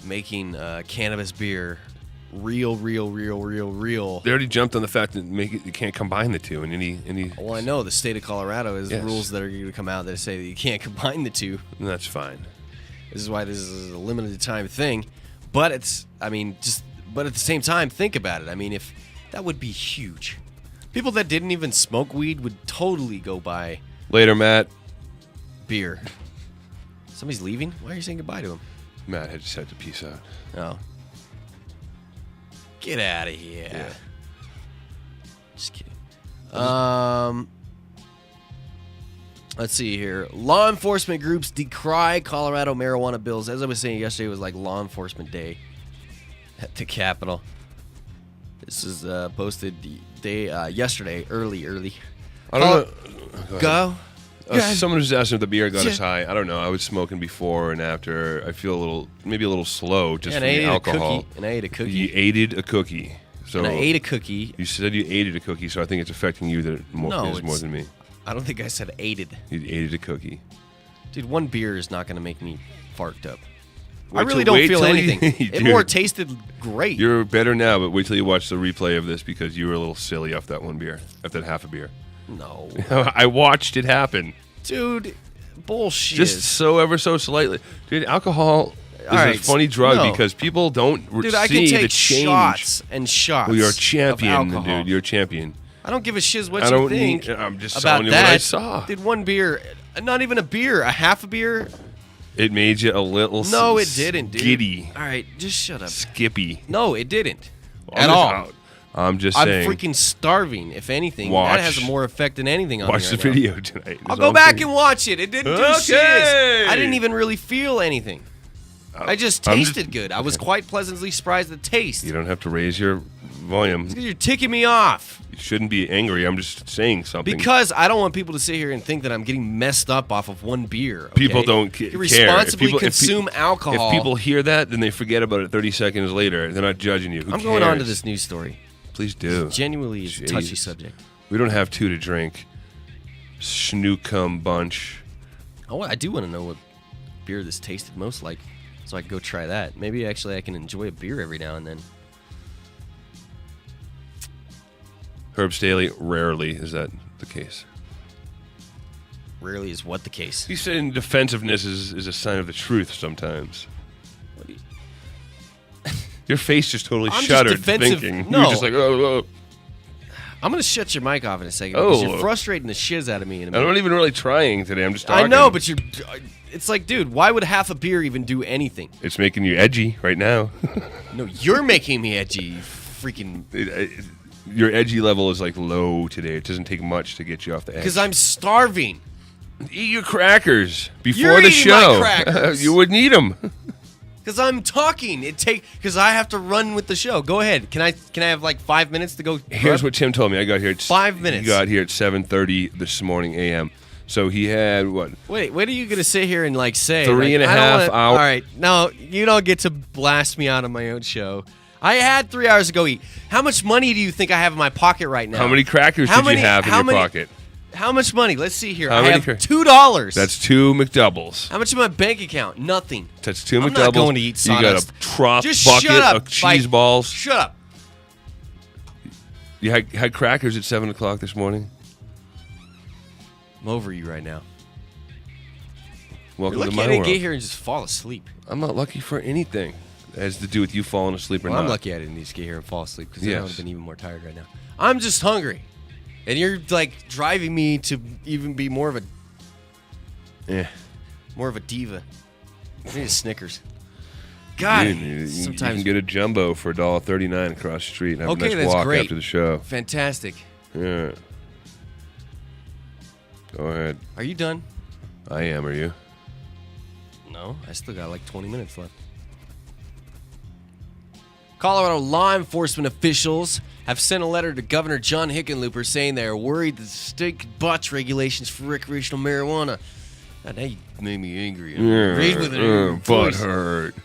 making cannabis beer real. They already jumped on the fact that you can't combine the two in any. Well, I know the state of Colorado has rules that are going to come out that say that you can't combine the two. And that's fine. This is why this is a limited time thing. But but at the same time, think about it. I mean, if that would be huge. People that didn't even smoke weed would totally go buy Later, Matt. beer. Somebody's leaving? Why are you saying goodbye to him? Matt had just had to peace out. Oh. Get out of here. Yeah. Just kidding. Let's see here. Law enforcement groups decry Colorado marijuana bills. As I was saying yesterday, it was like Law Enforcement Day at the Capitol. This is posted yesterday, early. I don't know. Go. Someone was asking if the beer got us high. I don't know. I was smoking before and after. I feel maybe a little slow just from the alcohol. And I ate a cookie. You ate a cookie. So and I ate a cookie. You said you ate a cookie, so I think it's affecting you more than me. I don't think I said aided. You ate a cookie. Dude, one beer is not going to make me farked up. I really don't feel anything. It more tasted great. You're better now, but wait till you watch the replay of this because you were a little silly off that one beer, off that half a beer. No. I watched it happen. Dude, bullshit. Just ever so slightly. Dude, alcohol is a funny drug because people don't dude, see I can take the change. shots and shots. Well, you're a champion, of dude. You're a champion. I don't give a shiz what you think. I'm just about telling you that. what I saw. Dude, one beer, not even a beer, a half a beer. It made you a little No, it didn't, dude. Giddy. All right, just shut up. Skippy. No, it didn't. At all. I'm just saying. I'm freaking starving, if anything. That has more effect than anything on me Watch the right now. video tonight. I'll go back and watch it. It didn't do shiz. I didn't even really feel anything. I just tasted good. I was quite pleasantly surprised at the taste. You don't have to raise your volume. It's because you're ticking me off. You shouldn't be angry. I'm just saying something. Because I don't want people to sit here and think that I'm getting messed up off of one beer. Okay? People don't care. You responsibly consume alcohol. If people hear that, then they forget about it 30 seconds later. They're not judging you. Who I'm cares? going on to this news story. Please do. It's genuinely a touchy subject. We don't have two to drink. Snookum bunch. Oh, I do want to know what beer this tasted most like, so I can go try that. Maybe actually I can enjoy a beer every now and then. Herb Staley, rarely is that the case. Rarely is what the case? He said defensiveness is a sign of the truth sometimes. Your face just totally shuddered thinking. No. You're just like, oh. I'm going to shut your mic off in a second because you're frustrating the shiz out of me. In a minute. I'm not even really trying today. I'm just talking. I know, but it's like, dude, why would half a beer even do anything? It's making you edgy right now. No, you're making me edgy, you freaking... Your edgy level is like low today. It doesn't take much to get you off the edge. Because I'm starving. Eat your crackers before You're the eating show. my crackers. You wouldn't eat them. Because I'm talking. Because I have to run with the show. Go ahead. Can I have like 5 minutes to go? Here's what Tim told me. I got here at 5 minutes. He got here at 7:30 this morning a.m. So he had what? Wait, what are you gonna sit here and like say? 3.5 hours. All right, no, you don't get to blast me out of my own show. I had 3 hours to go eat. How much money do you think I have in my pocket right now? How many crackers did you have in your pocket? How much money? Let's see here. I have $2. That's 2 McDoubles. How much in my bank account? Nothing. That's 2 McDoubles. I'm not going to eat sawdust. You got a trough Just bucket shut up, of cheese balls. Shut up. You had crackers at 7 o'clock this morning? I'm over you right now. Welcome You're to lucky my I didn't world. get here and just fall asleep. I'm not lucky for anything. It has to do with you falling asleep or Well, not. I'm lucky I didn't just get here and fall asleep because then I would have been even more tired right now. I'm just hungry. And you're like driving me to even be more of a diva. I need a Snickers. God, You sometimes can get a jumbo for $1.39 across the street and have Okay, a nice that's walk great. after the show. Fantastic. Yeah. Go ahead. Are you done? I am. Are you? No, I still got like 20 minutes left. Colorado law enforcement officials have sent a letter to Governor John Hickenlooper saying they are worried that the state could botch regulations for recreational marijuana. God, now you made me angry. Read with an angry butt voice. hurt.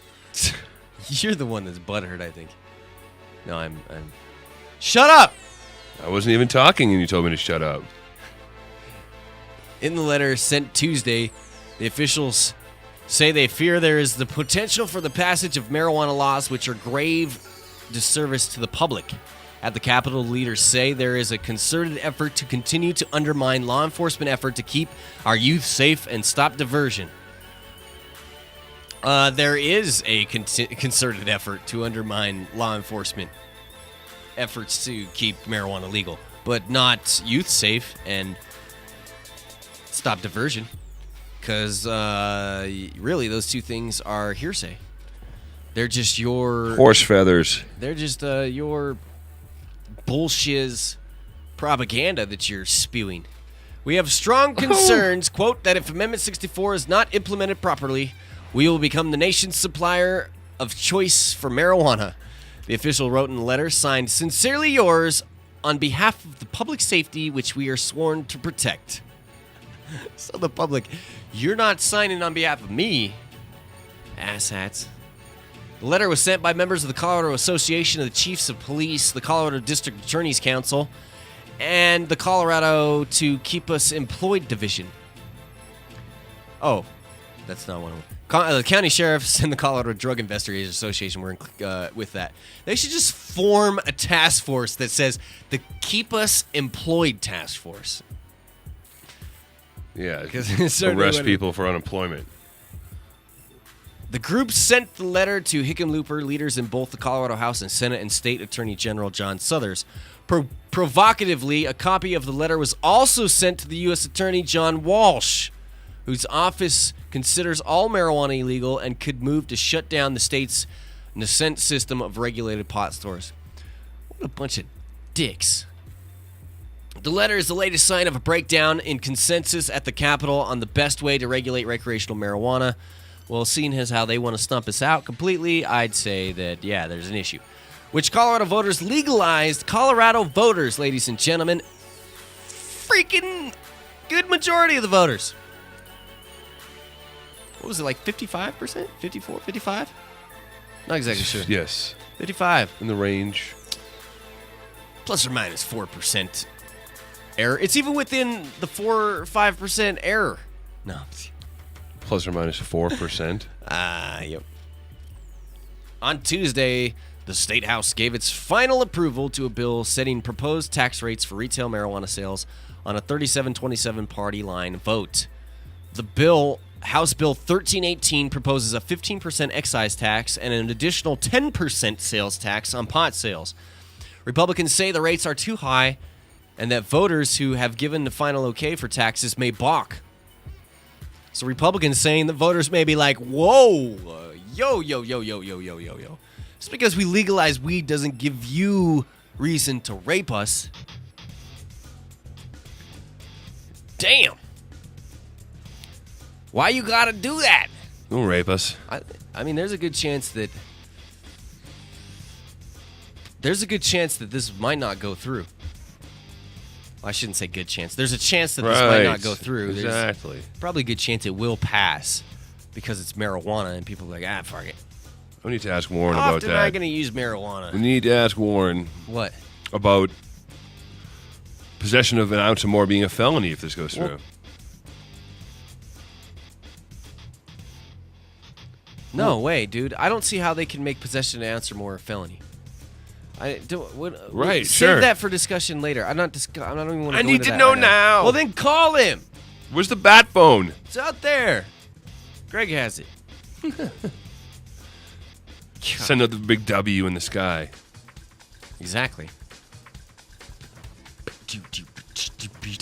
You're the one that's butthurt, I think. No, I'm. Shut up! I wasn't even talking and you told me to shut up. In the letter sent Tuesday, the officials say they fear there is the potential for the passage of marijuana laws which are grave disservice to the public. At the Capitol, leaders say there is a concerted effort to continue to undermine law enforcement effort to keep our youth safe and stop diversion. There is a concerted effort to undermine law enforcement efforts to keep marijuana legal, but not youth safe and stop diversion. Because really, those two things are hearsay. They're just your Horse feathers. They're just your bullshiz propaganda that you're spewing. We have strong concerns, quote, that if Amendment 64 is not implemented properly, we will become the nation's supplier of choice for marijuana. The official wrote in a letter signed, "Sincerely yours, on behalf of the public safety which we are sworn to protect." So the public, you're not signing on behalf of me, asshats. The letter was sent by members of the Colorado Association of the Chiefs of Police, the Colorado District Attorney's Council, and the Colorado To Keep Us Employed Division. Oh, that's not one of them. The county sheriffs and the Colorado Drug Investigators Association were with that. They should just form a task force that says the Keep Us Employed Task Force. Yeah, Because arrest people for unemployment. The group sent the letter to Hickenlooper leaders in both the Colorado House and Senate and State Attorney General John Suthers. Provocatively, a copy of the letter was also sent to the U.S. Attorney John Walsh, whose office considers all marijuana illegal and could move to shut down the state's nascent system of regulated pot stores. What a bunch of dicks. The letter is the latest sign of a breakdown in consensus at the Capitol on the best way to regulate recreational marijuana. Well, seeing as how they want to stump us out completely, I'd say that, yeah, there's an issue. Which Colorado voters legalized. Colorado voters, ladies and gentlemen. Freaking good majority of the voters. What was it, like 55%? 54? 55? Not exactly sure. Yes. 55. In the range. Plus or minus 4% error. It's even within the 4 or 5% error. No. Plus or minus 4%. Yep. On Tuesday, the State House gave its final approval to a bill setting proposed tax rates for retail marijuana sales on a 37-27 party line vote. The bill, House Bill 1318, proposes a 15% excise tax and an additional 10% sales tax on pot sales. Republicans say the rates are too high and that voters who have given the final okay for taxes may balk. So Republicans saying that voters may be like, whoa, yo. Just because we legalize weed doesn't give you reason to rape us. Damn. Why you gotta do that? Don't rape us. I mean, there's a good chance that this might not go through. Well, I shouldn't say good chance. There's a chance that this might not go through. Exactly. There's probably a good chance it will pass because it's marijuana and people are like, fuck it. We need to ask Warren How about often that. am I going to use marijuana? We need to ask Warren. What? About possession of an ounce or more being a felony if this goes through. Well, no way, dude. I don't see how they can make possession of an ounce or more a felony. Right, save sure. that for discussion later. I don't even want to go I need into to that know right now. Well, then call him. Where's the bat phone? It's out there. Greg has it. Send out the big W in the sky. Exactly.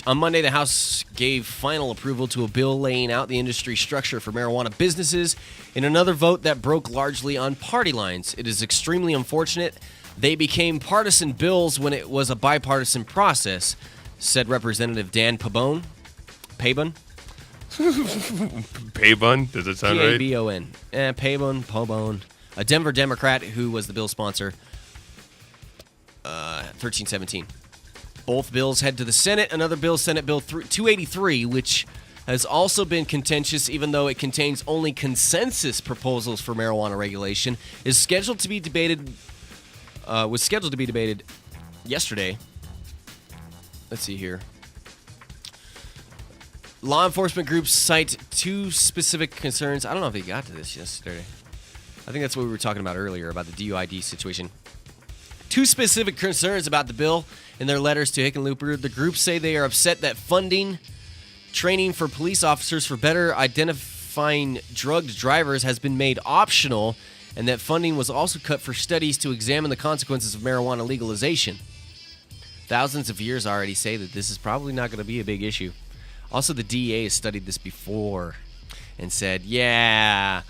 On Monday, the House gave final approval to a bill laying out the industry structure for marijuana businesses in another vote that broke largely on party lines. It is extremely unfortunate they became partisan bills when it was a bipartisan process, said Representative Dan Pabon. Paybun? Does it sound right? P-A-B-O-N. Pabon. A Denver Democrat who was the bill sponsor. 1317. Both bills head to the Senate. Another bill, Senate Bill 283, which has also been contentious, even though it contains only consensus proposals for marijuana regulation, is scheduled to be debated. Was scheduled to be debated yesterday. Let's see here. Law enforcement groups cite two specific concerns. I don't know if they got to this yesterday. I think that's what we were talking about earlier about the DUID situation. Two specific concerns about the bill in their letters to Hickenlooper. The groups say they are upset that funding, training for police officers for better identifying drugged drivers has been made optional, and that funding was also cut for studies to examine the consequences of marijuana legalization. Thousands of years already say that this is probably not going to be a big issue. Also, the DEA has studied this before and said, yeah,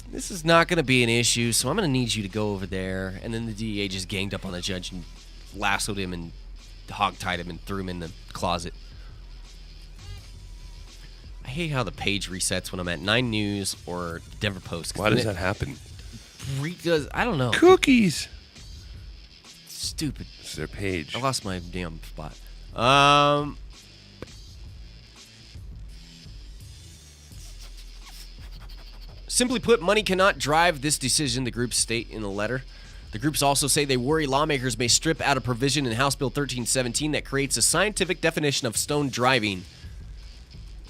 this is not going to be an issue, so I'm going to need you to go over there. And then the DEA just ganged up on the judge and lassoed him and hogtied him and threw him in the closet. I hate how the page resets when I'm at 9 News or Denver Post. Why does that happen? I don't know. Cookies. Stupid. It's their page. I lost my damn spot. Simply put, money cannot drive this decision, the groups state in the letter. The groups also say they worry lawmakers may strip out a provision in House Bill 1317 that creates a scientific definition of stoned driving.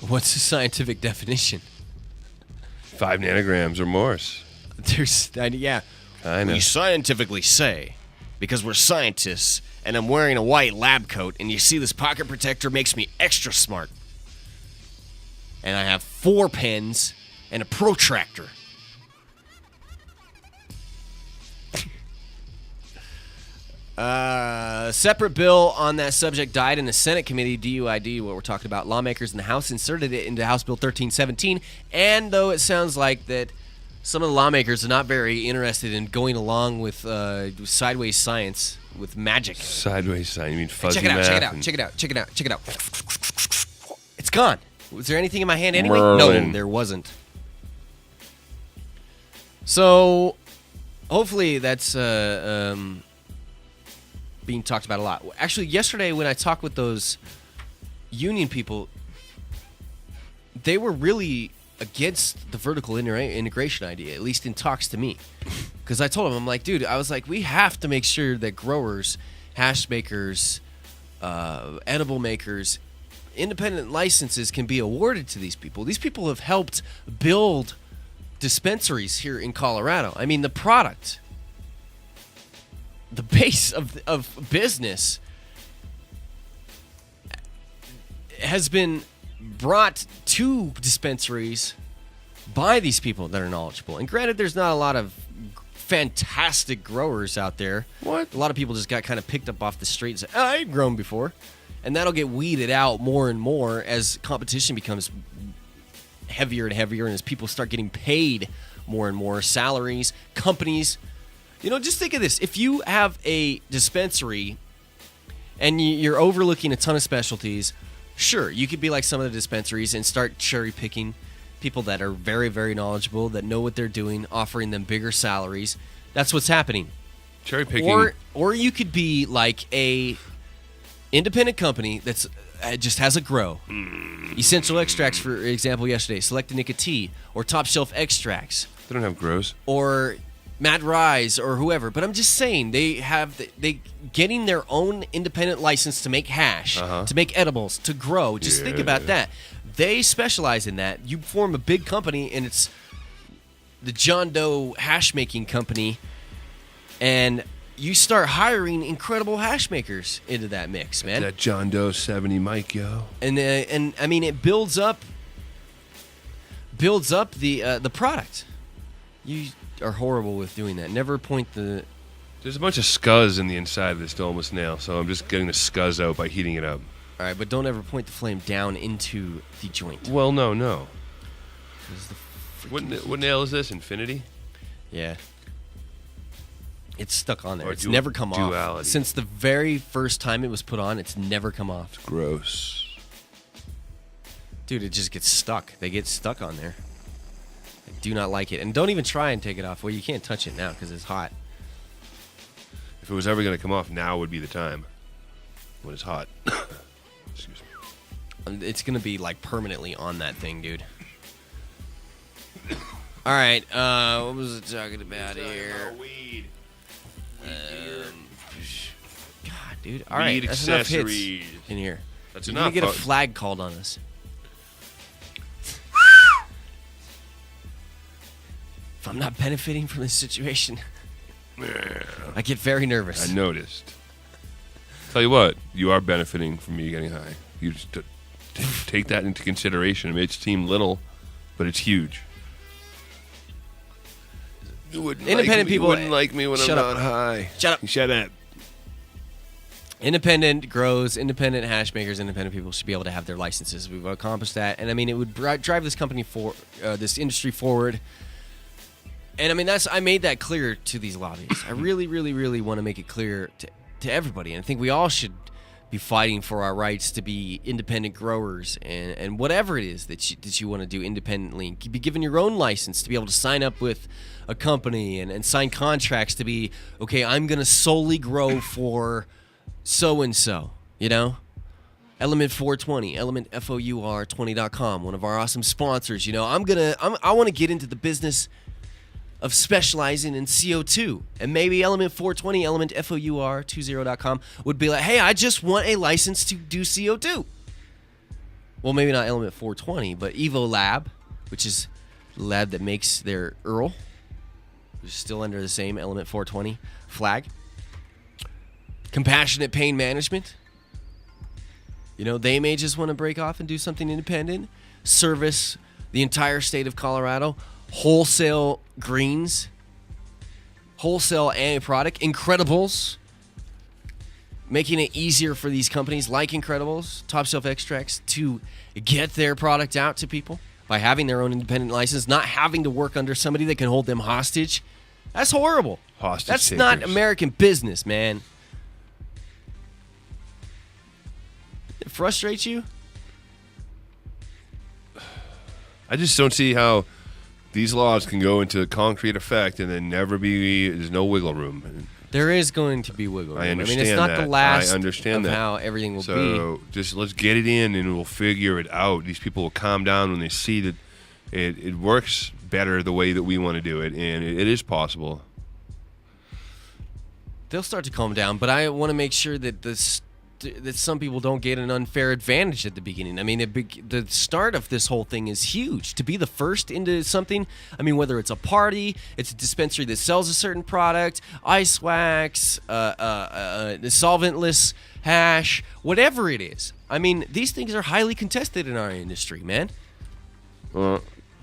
What's the scientific definition? 5 nanograms or more. Yeah. I know. We scientifically say, because we're scientists, and I'm wearing a white lab coat, and you see this pocket protector makes me extra smart. And I have 4 pens and a protractor. Separate bill on that subject died in the Senate committee, DUID, what we're talking about. Lawmakers in the House inserted it into House Bill 1317, and though it sounds like that some of the lawmakers are not very interested in going along with sideways science, with magic. Sideways science, you mean fuzzy Check it out, math? check it out. It's gone. Was there anything in my hand anyway? Merlin. No, there wasn't. So, hopefully that's being talked about a lot. Actually, yesterday when I talked with those union people, they were really against the vertical integration idea, at least in talks to me. Because I told them, I'm like, dude, I was like, we have to make sure that growers, hash makers, edible makers, independent licenses can be awarded to these people. These people have helped build dispensaries here in Colorado. I mean, the product, the base of business has been brought to dispensaries by these people that are knowledgeable. And granted, there's not a lot of fantastic growers out there. What? A lot of people just got kind of picked up off the street and said, oh, I've grown before. And that'll get weeded out more and more as competition becomes heavier and heavier, and as people start getting paid more and more, salaries, companies. You know, just think of this. If you have a dispensary and you're overlooking a ton of specialties, sure, you could be like some of the dispensaries and start cherry picking people that are very, very knowledgeable, that know what they're doing, offering them bigger salaries. That's what's happening. Cherry picking. Or you could be like a independent company that's just has a grow. Essential Extracts, for example, yesterday. Selectanica Tea or Top Shelf Extracts. They don't have grows. Or Mad Rise or whoever. But I'm just saying, they getting their own independent license to make hash, to make edibles, to grow. Just think about that. They specialize in that. You form a big company, and it's the John Doe hash making company, and you start hiring incredible hash makers into that mix, man. That John Doe 70 mic, yo. And I mean, it builds up the product. You are horrible with doing that. Never point the. There's a bunch of scuzz in the inside of this domeless nail, so I'm just getting the scuzz out by heating it up. All right, but don't ever point the flame down into the joint. Well, no. 'Cause What nail is this? Infinity? Yeah. It's stuck on there. Or It's never come off. duality. Since the very first time it was put on, it's never come off. Gross. Dude, it just gets stuck. They get stuck on there. I do not like it. And don't even try and take it off. Well, you can't touch it now because it's hot. If it was ever going to come off, now would be the time when it's hot. Excuse me. It's going to be like permanently on that thing, dude. All right. What was it talking about here? Weed. God, dude. All right. That's enough hits accessories. in here. That's We're enough. going to get a flag called on us. If I'm not benefiting from this situation, I get very nervous. I noticed. Tell you what, you are benefiting from me getting high. You just take that into consideration. It may seem little, but it's huge. You wouldn't Independent people You wouldn't like me when I'm Shut up. not high. Shut up. Shut up. Independent grows, independent hash makers, independent people should be able to have their licenses. We've accomplished that, and I mean, it would drive this company this industry forward. And I mean, I made that clear to these lobbyists. I really, really, really want to make it clear to everybody, and I think we all should be fighting for our rights to be independent growers and whatever it is that you want to do independently. Be given your own license to be able to sign up with a company and sign contracts to be, okay, I'm going to solely grow for so-and-so, you know? Element 420, Element FOUR20.com, one of our awesome sponsors. You know, I want to get into the business of specializing in CO2. And maybe Element 420, Element FOUR20.com would be like, hey, I just want a license to do CO2. Well, maybe not Element 420, but Evo Lab, which is the lab that makes their Earl, which is still under the same Element 420 flag. Compassionate Pain Management. You know, they may just want to break off and do something independent. Service the entire state of Colorado. Wholesale greens. Wholesale product. Incredibles. Making it easier for these companies like Incredibles, Top Shelf Extracts, to get their product out to people by having their own independent license, not having to work under somebody that can hold them hostage. That's horrible. Hostage That's takers. not American business, man. It frustrates you? I just don't see how these laws can go into concrete effect and then there's no wiggle room. There is going to be wiggle room. I understand it's not that. the last I understand of that. how everything will be. So just let's get it in and we'll figure it out. These people will calm down when they see that it works better the way that we want to do it, and it is possible. They'll start to calm down, but I want to make sure that that some people don't get an unfair advantage at the beginning. I mean, the start of this whole thing is huge. To be the first into something, I mean, whether it's a party, it's a dispensary that sells a certain product, ice wax, solventless hash, whatever it is. I mean, these things are highly contested in our industry, man.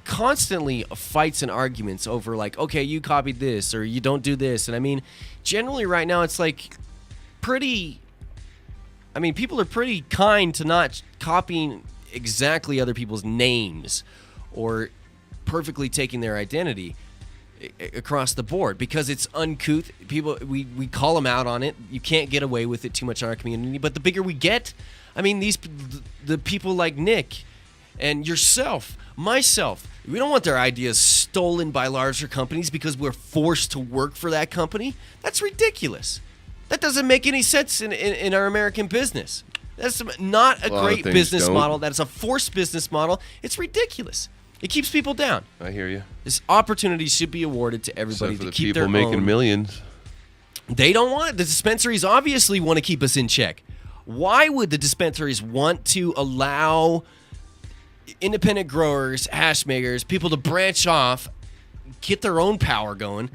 Constantly fights and arguments over like, okay, you copied this or you don't do this. And I mean, generally right now it's like people are pretty kind to not copying exactly other people's names or perfectly taking their identity across the board because it's uncouth. People, we call them out on it. You can't get away with it too much in our community. But the bigger we get, I mean, the people like Nick and yourself, myself, we don't want their ideas stolen by larger companies because we're forced to work for that company. That's ridiculous. That doesn't make any sense in our American business. That's not a great business model. That is a forced business model. It's ridiculous. It keeps people down. I hear you. This opportunity should be awarded to everybody Except for to the keep people their making own. millions. They don't want it. The dispensaries obviously want to keep us in check. Why would the dispensaries want to allow independent growers, hash makers, people to branch off, get their own power going,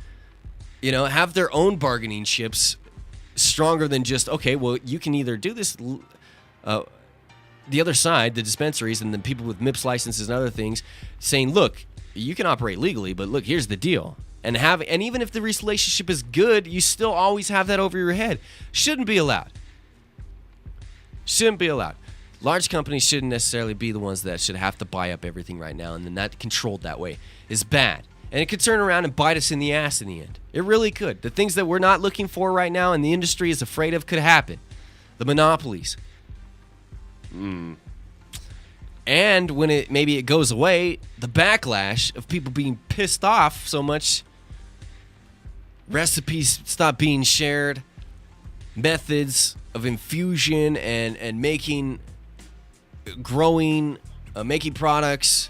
you know, have their own bargaining chips stronger than just, okay, well, you can either do this, the other side, the dispensaries and the people with MIPS licenses and other things, saying, look, you can operate legally, but look, here's the deal. And even if the relationship is good, you still always have that over your head. Shouldn't be allowed. Shouldn't be allowed. Large companies shouldn't necessarily be the ones that should have to buy up everything right now, and then that controlled that way is bad. And it could turn around and bite us in the ass in the end. It really could. The things that we're not looking for right now and the industry is afraid of could happen. The monopolies. And when maybe it goes away, the backlash of people being pissed off so much, recipes stop being shared, methods of infusion and making, growing, making products,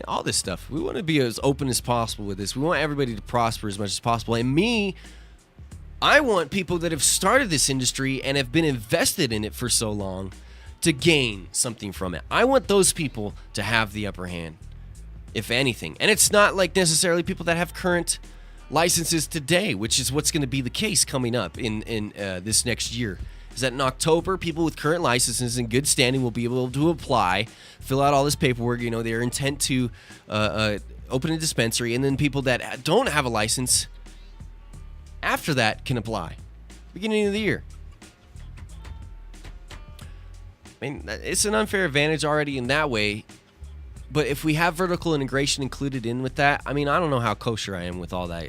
all this stuff. We want to be as open as possible with this. We want everybody to prosper as much as possible. And I want people that have started this industry and have been invested in it for so long to gain something from it. I want those people to have the upper hand, if anything. And it's not like necessarily people that have current licenses today, which is what's going to be the case coming up in this next year. Is that in October, people with current licenses in good standing will be able to apply, fill out all this paperwork, their intent to open a dispensary, and then people that don't have a license after that can apply. Beginning of the year. I mean, it's an unfair advantage already in that way, but if we have vertical integration included in with that, I mean, I don't know how kosher I am with all that.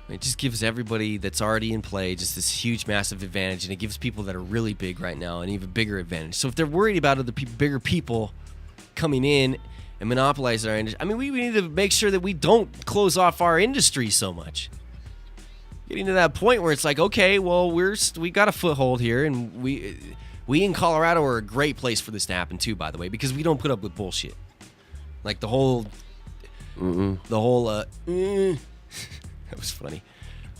It just gives everybody that's already in play just this huge, massive advantage, and it gives people that are really big right now an even bigger advantage. So if they're worried about other bigger people coming in and monopolizing our industry, I mean, we need to make sure that we don't close off our industry so much. Getting to that point where it's like, okay, well, we got a foothold here, and we in Colorado are a great place for this to happen too, by the way, because we don't put up with bullshit. Like the whole, that was funny.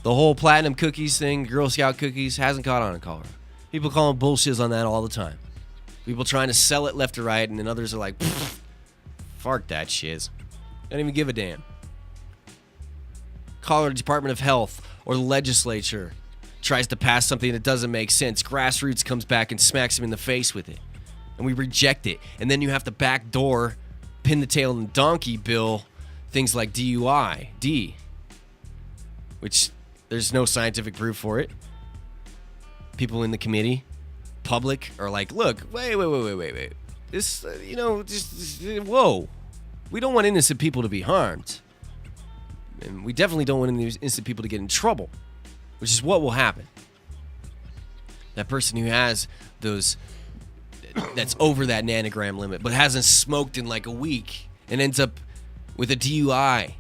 The whole platinum cookies thing, Girl Scout cookies, hasn't caught on in Colorado. People calling bullshit on that all the time. People trying to sell it left to right, and then others are like, fuck that shiz. Don't even give a damn. Colorado Department of Health or the legislature tries to pass something that doesn't make sense. Grassroots comes back and smacks him in the face with it. And we reject it. And then you have to backdoor, pin the tail in the donkey bill, things like DUI, which there's no scientific proof for it. People in the committee, public, are like, look, wait. This, whoa. We don't want innocent people to be harmed. And we definitely don't want innocent people to get in trouble, which is what will happen. That person who has that's over that nanogram limit, but hasn't smoked in like a week and ends up with a DUI.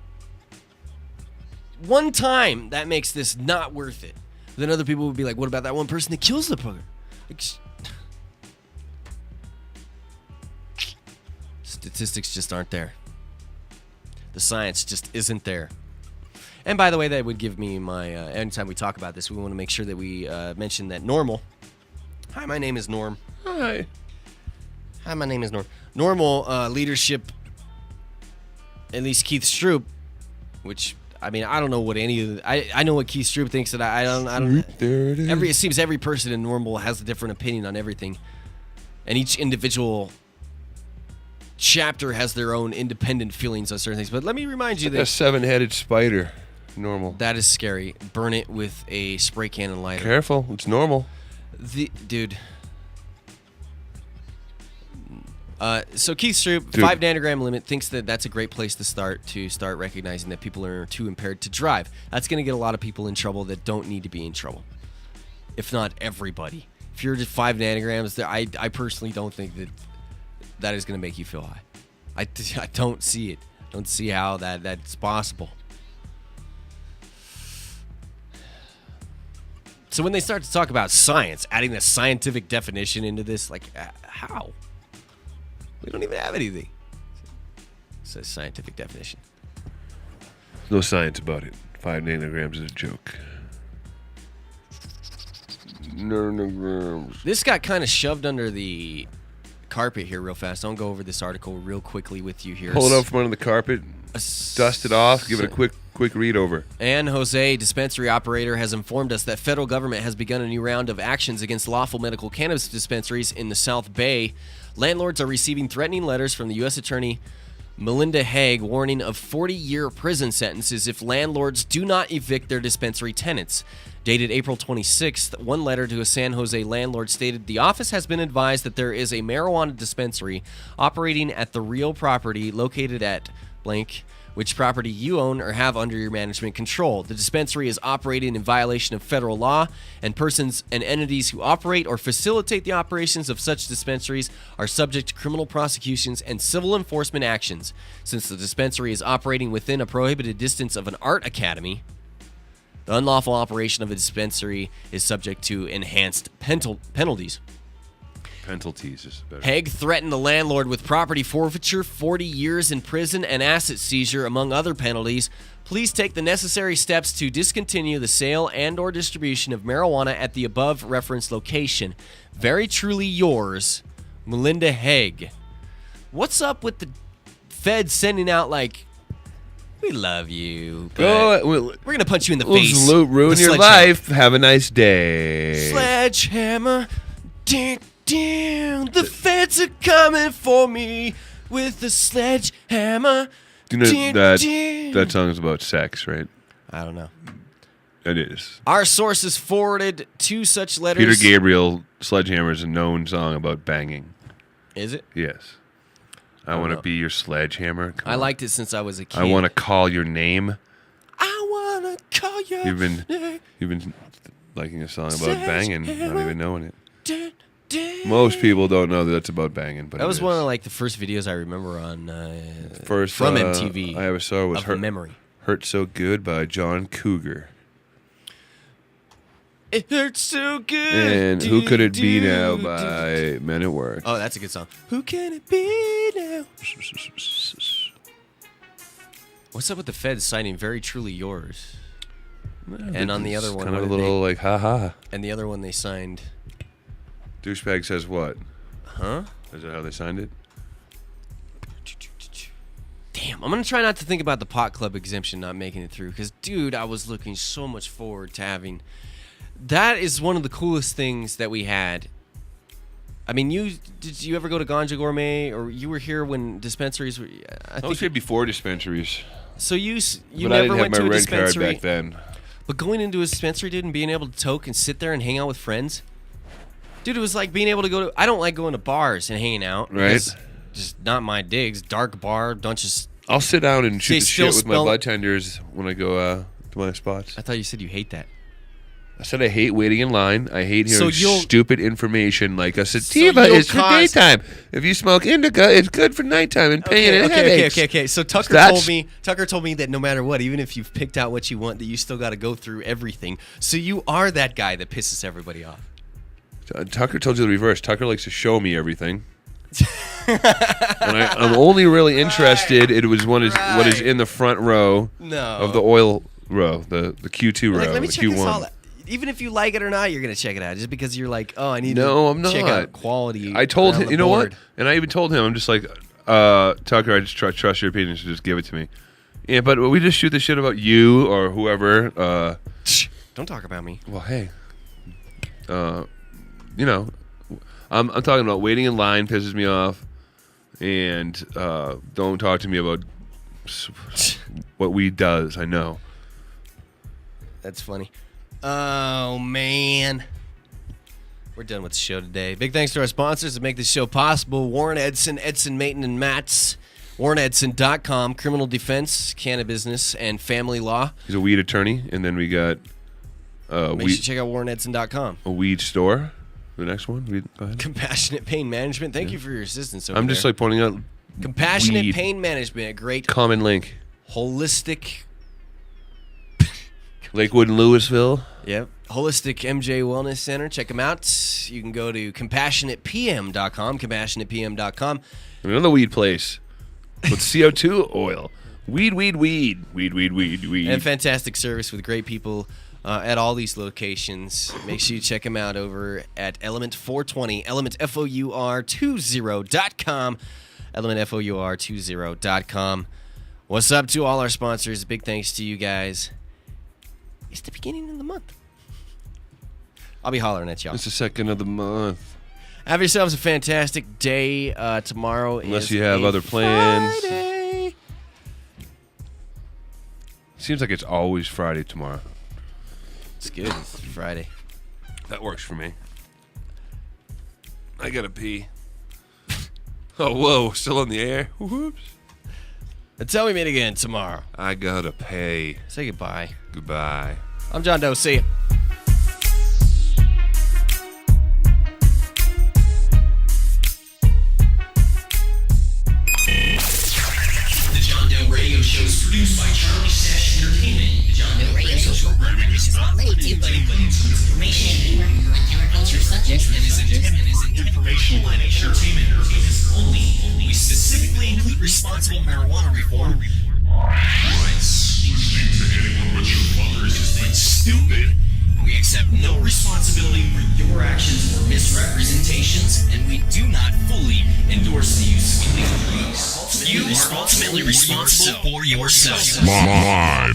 One time, that makes this not worth it. Then other people would be like, what about that one person that kills the bugger? Like, statistics just aren't there. The science just isn't there. And by the way, that would give me my, anytime we talk about this, we want to make sure that we mention that Normal. Hi, my name is Norm. Hi, my name is Norm. Normal leadership, at least Keith Stroop, which, I mean, I don't know what any of the, I know what Keith Stroop thinks, that I don't. There it is. It seems every person in Normal has a different opinion on everything. And each individual chapter has their own independent feelings on certain things. But let me remind you that a 7-headed spider. Normal. That is scary. Burn it with a spray can and lighter. Careful, it's normal. Dude. So Keith Stroop, 5 nanogram limit, thinks that that's a great place to start recognizing that people are too impaired to drive. That's going to get a lot of people in trouble that don't need to be in trouble, if not everybody. If you're just 5 nanograms, I personally don't think that is going to make you feel high. I don't see it. I don't see how that's possible. So when they start to talk about science, adding a scientific definition into this, like, how? We don't even have anything. It says scientific definition. No science about it. 5 nanograms is a joke. Nanograms. This got kind of shoved under the carpet here real fast. I'll go over this article real quickly with you here. Pull it up from under the carpet, dust it off, give it a quick read over. Ann Jose, dispensary operator, has informed us that federal government has begun a new round of actions against lawful medical cannabis dispensaries in the South Bay. Landlords are receiving threatening letters from the U.S. Attorney Melinda Haig warning of 40-year prison sentences if landlords do not evict their dispensary tenants. Dated April 26th, one letter to a San Jose landlord stated the office has been advised that there is a marijuana dispensary operating at the real property located at blank, which property you own or have under your management control. The dispensary is operating in violation of federal law, and persons and entities who operate or facilitate the operations of such dispensaries are subject to criminal prosecutions and civil enforcement actions. Since the dispensary is operating within a prohibited distance of an art academy, the unlawful operation of a dispensary is subject to enhanced penalties. Penalties is better. Haig threatened the landlord with property forfeiture, 40 years in prison, and asset seizure, among other penalties. Please take the necessary steps to discontinue the sale and or distribution of marijuana at the above referenced location. Very truly yours, Melinda Haig. What's up with the feds sending out, like, we love you, but we're going to punch you in the face. Ruin with a your sledgehammer. life. Have a nice day. Sledgehammer. The feds are coming for me with a sledgehammer. You know that song is about sex, right? I don't know. It is. Our sources forwarded two such letters. Peter Gabriel, Sledgehammer is a known song about banging. Is it? Yes. I want to be your sledgehammer. I liked it since I was a kid. I want to call your name. I want to call your name. You've been liking a song about banging, not even knowing it. Most people don't know that that's about banging, but that was one of like the first videos I remember on from MTV. I ever saw was Memory. "Hurt So Good" by John Cougar. It hurts so good. And Who Could It Be Now by Men at Work. Oh, that's a good song. Who can it be now? What's up with the feds citing "Very Truly Yours"? And on the other one, kind of a little like ha. And the other one they signed. Douchebag says what? Huh? Is that how they signed it? Damn, I'm going to try not to think about the pot club exemption not making it through because, dude, I was looking so much forward to having... That is one of the coolest things that we had. I mean, did you ever go to Ganja Gourmet, or you were here when dispensaries were... I was here before dispensaries. So you but never I didn't went have to my a red card dispensary... back then. But going into a dispensary, dude, and being able to toke and sit there and hang out with friends... Dude, it was like being able to go to... I don't like going to bars and hanging out. Right. Just not my digs. Dark bar, don't just... I'll sit down and shoot the shit with my smell- bartenders when I go to my spots. I thought you said you hate that. I said I hate waiting in line. I hate hearing you'll- stupid information like a sativa is for daytime. If you smoke indica, it's good for nighttime and pain and headaches. Okay. So Tucker told me that no matter what, even if you've picked out what you want, that you still got to go through everything. So you are that guy that pisses everybody off. Tucker told you the reverse. Tucker likes to show me everything. And I'm only really interested in what is in the front row of the oil row, the Q2 row, Let me the check Q1. this all out. Even if you like it or not, you're gonna check it out just because you're like, oh, I need I'm to check not. out quality. I told around him, the you know board. what? And I even told him, I'm just like, Tucker, I just trust your opinion, so just give it to me. Yeah, but we just shoot the shit about you or whoever. Don't talk about me. Well, hey, you know, I'm talking about waiting in line pisses me off, and don't talk to me about what weed does. I know. That's funny. Oh, man. We're done with the show today. Big thanks to our sponsors that make this show possible. Warren Edson, Edson Mayton and Matts. WarrenEdson.com, criminal defense, cannabis, and family law. He's a weed attorney, and then we got Make sure you check out WarrenEdson.com. a weed store. The next one, go ahead. Compassionate Pain Management. Thank you for your assistance over I'm just there. like pointing out Compassionate weed. Pain Management, a great Common link. holistic... Lakewood and Louisville. Yep. Holistic MJ Wellness Center. Check them out. You can go to CompassionatePM.com, CompassionatePM.com. Another weed place with CO2 oil. Weed. And fantastic service with great people at all these locations. Make sure you check them out over at Element 420, ElementFour20.com, ElementFour20.com. What's up to all our sponsors? Big thanks to you guys. It's the beginning of the month. I'll be hollering at y'all. It's the second of the month. Have yourselves a fantastic day tomorrow. Unless is you have a other plans. Friday. Friday. Seems like it's always Friday tomorrow. It's good. It's Friday. That works for me. I gotta pee. Oh, whoa. Still on the air? Whoops. Until we meet again tomorrow. I gotta pay. Say goodbye. Goodbye. I'm John Doe. See ya. The John Doe Radio Show is produced by Charlie Sash Entertainment. The John Doe Radio Show programming is not limited to information, culture subjects, and is intended as informational and entertainment purposes only. We specifically include responsible marijuana reform. Listening to anyone but your mother is just plain stupid. We accept no responsibility for your actions or misrepresentations, and we do not fully endorse the use of illegal drugs. You are ultimately responsible for yourself. My.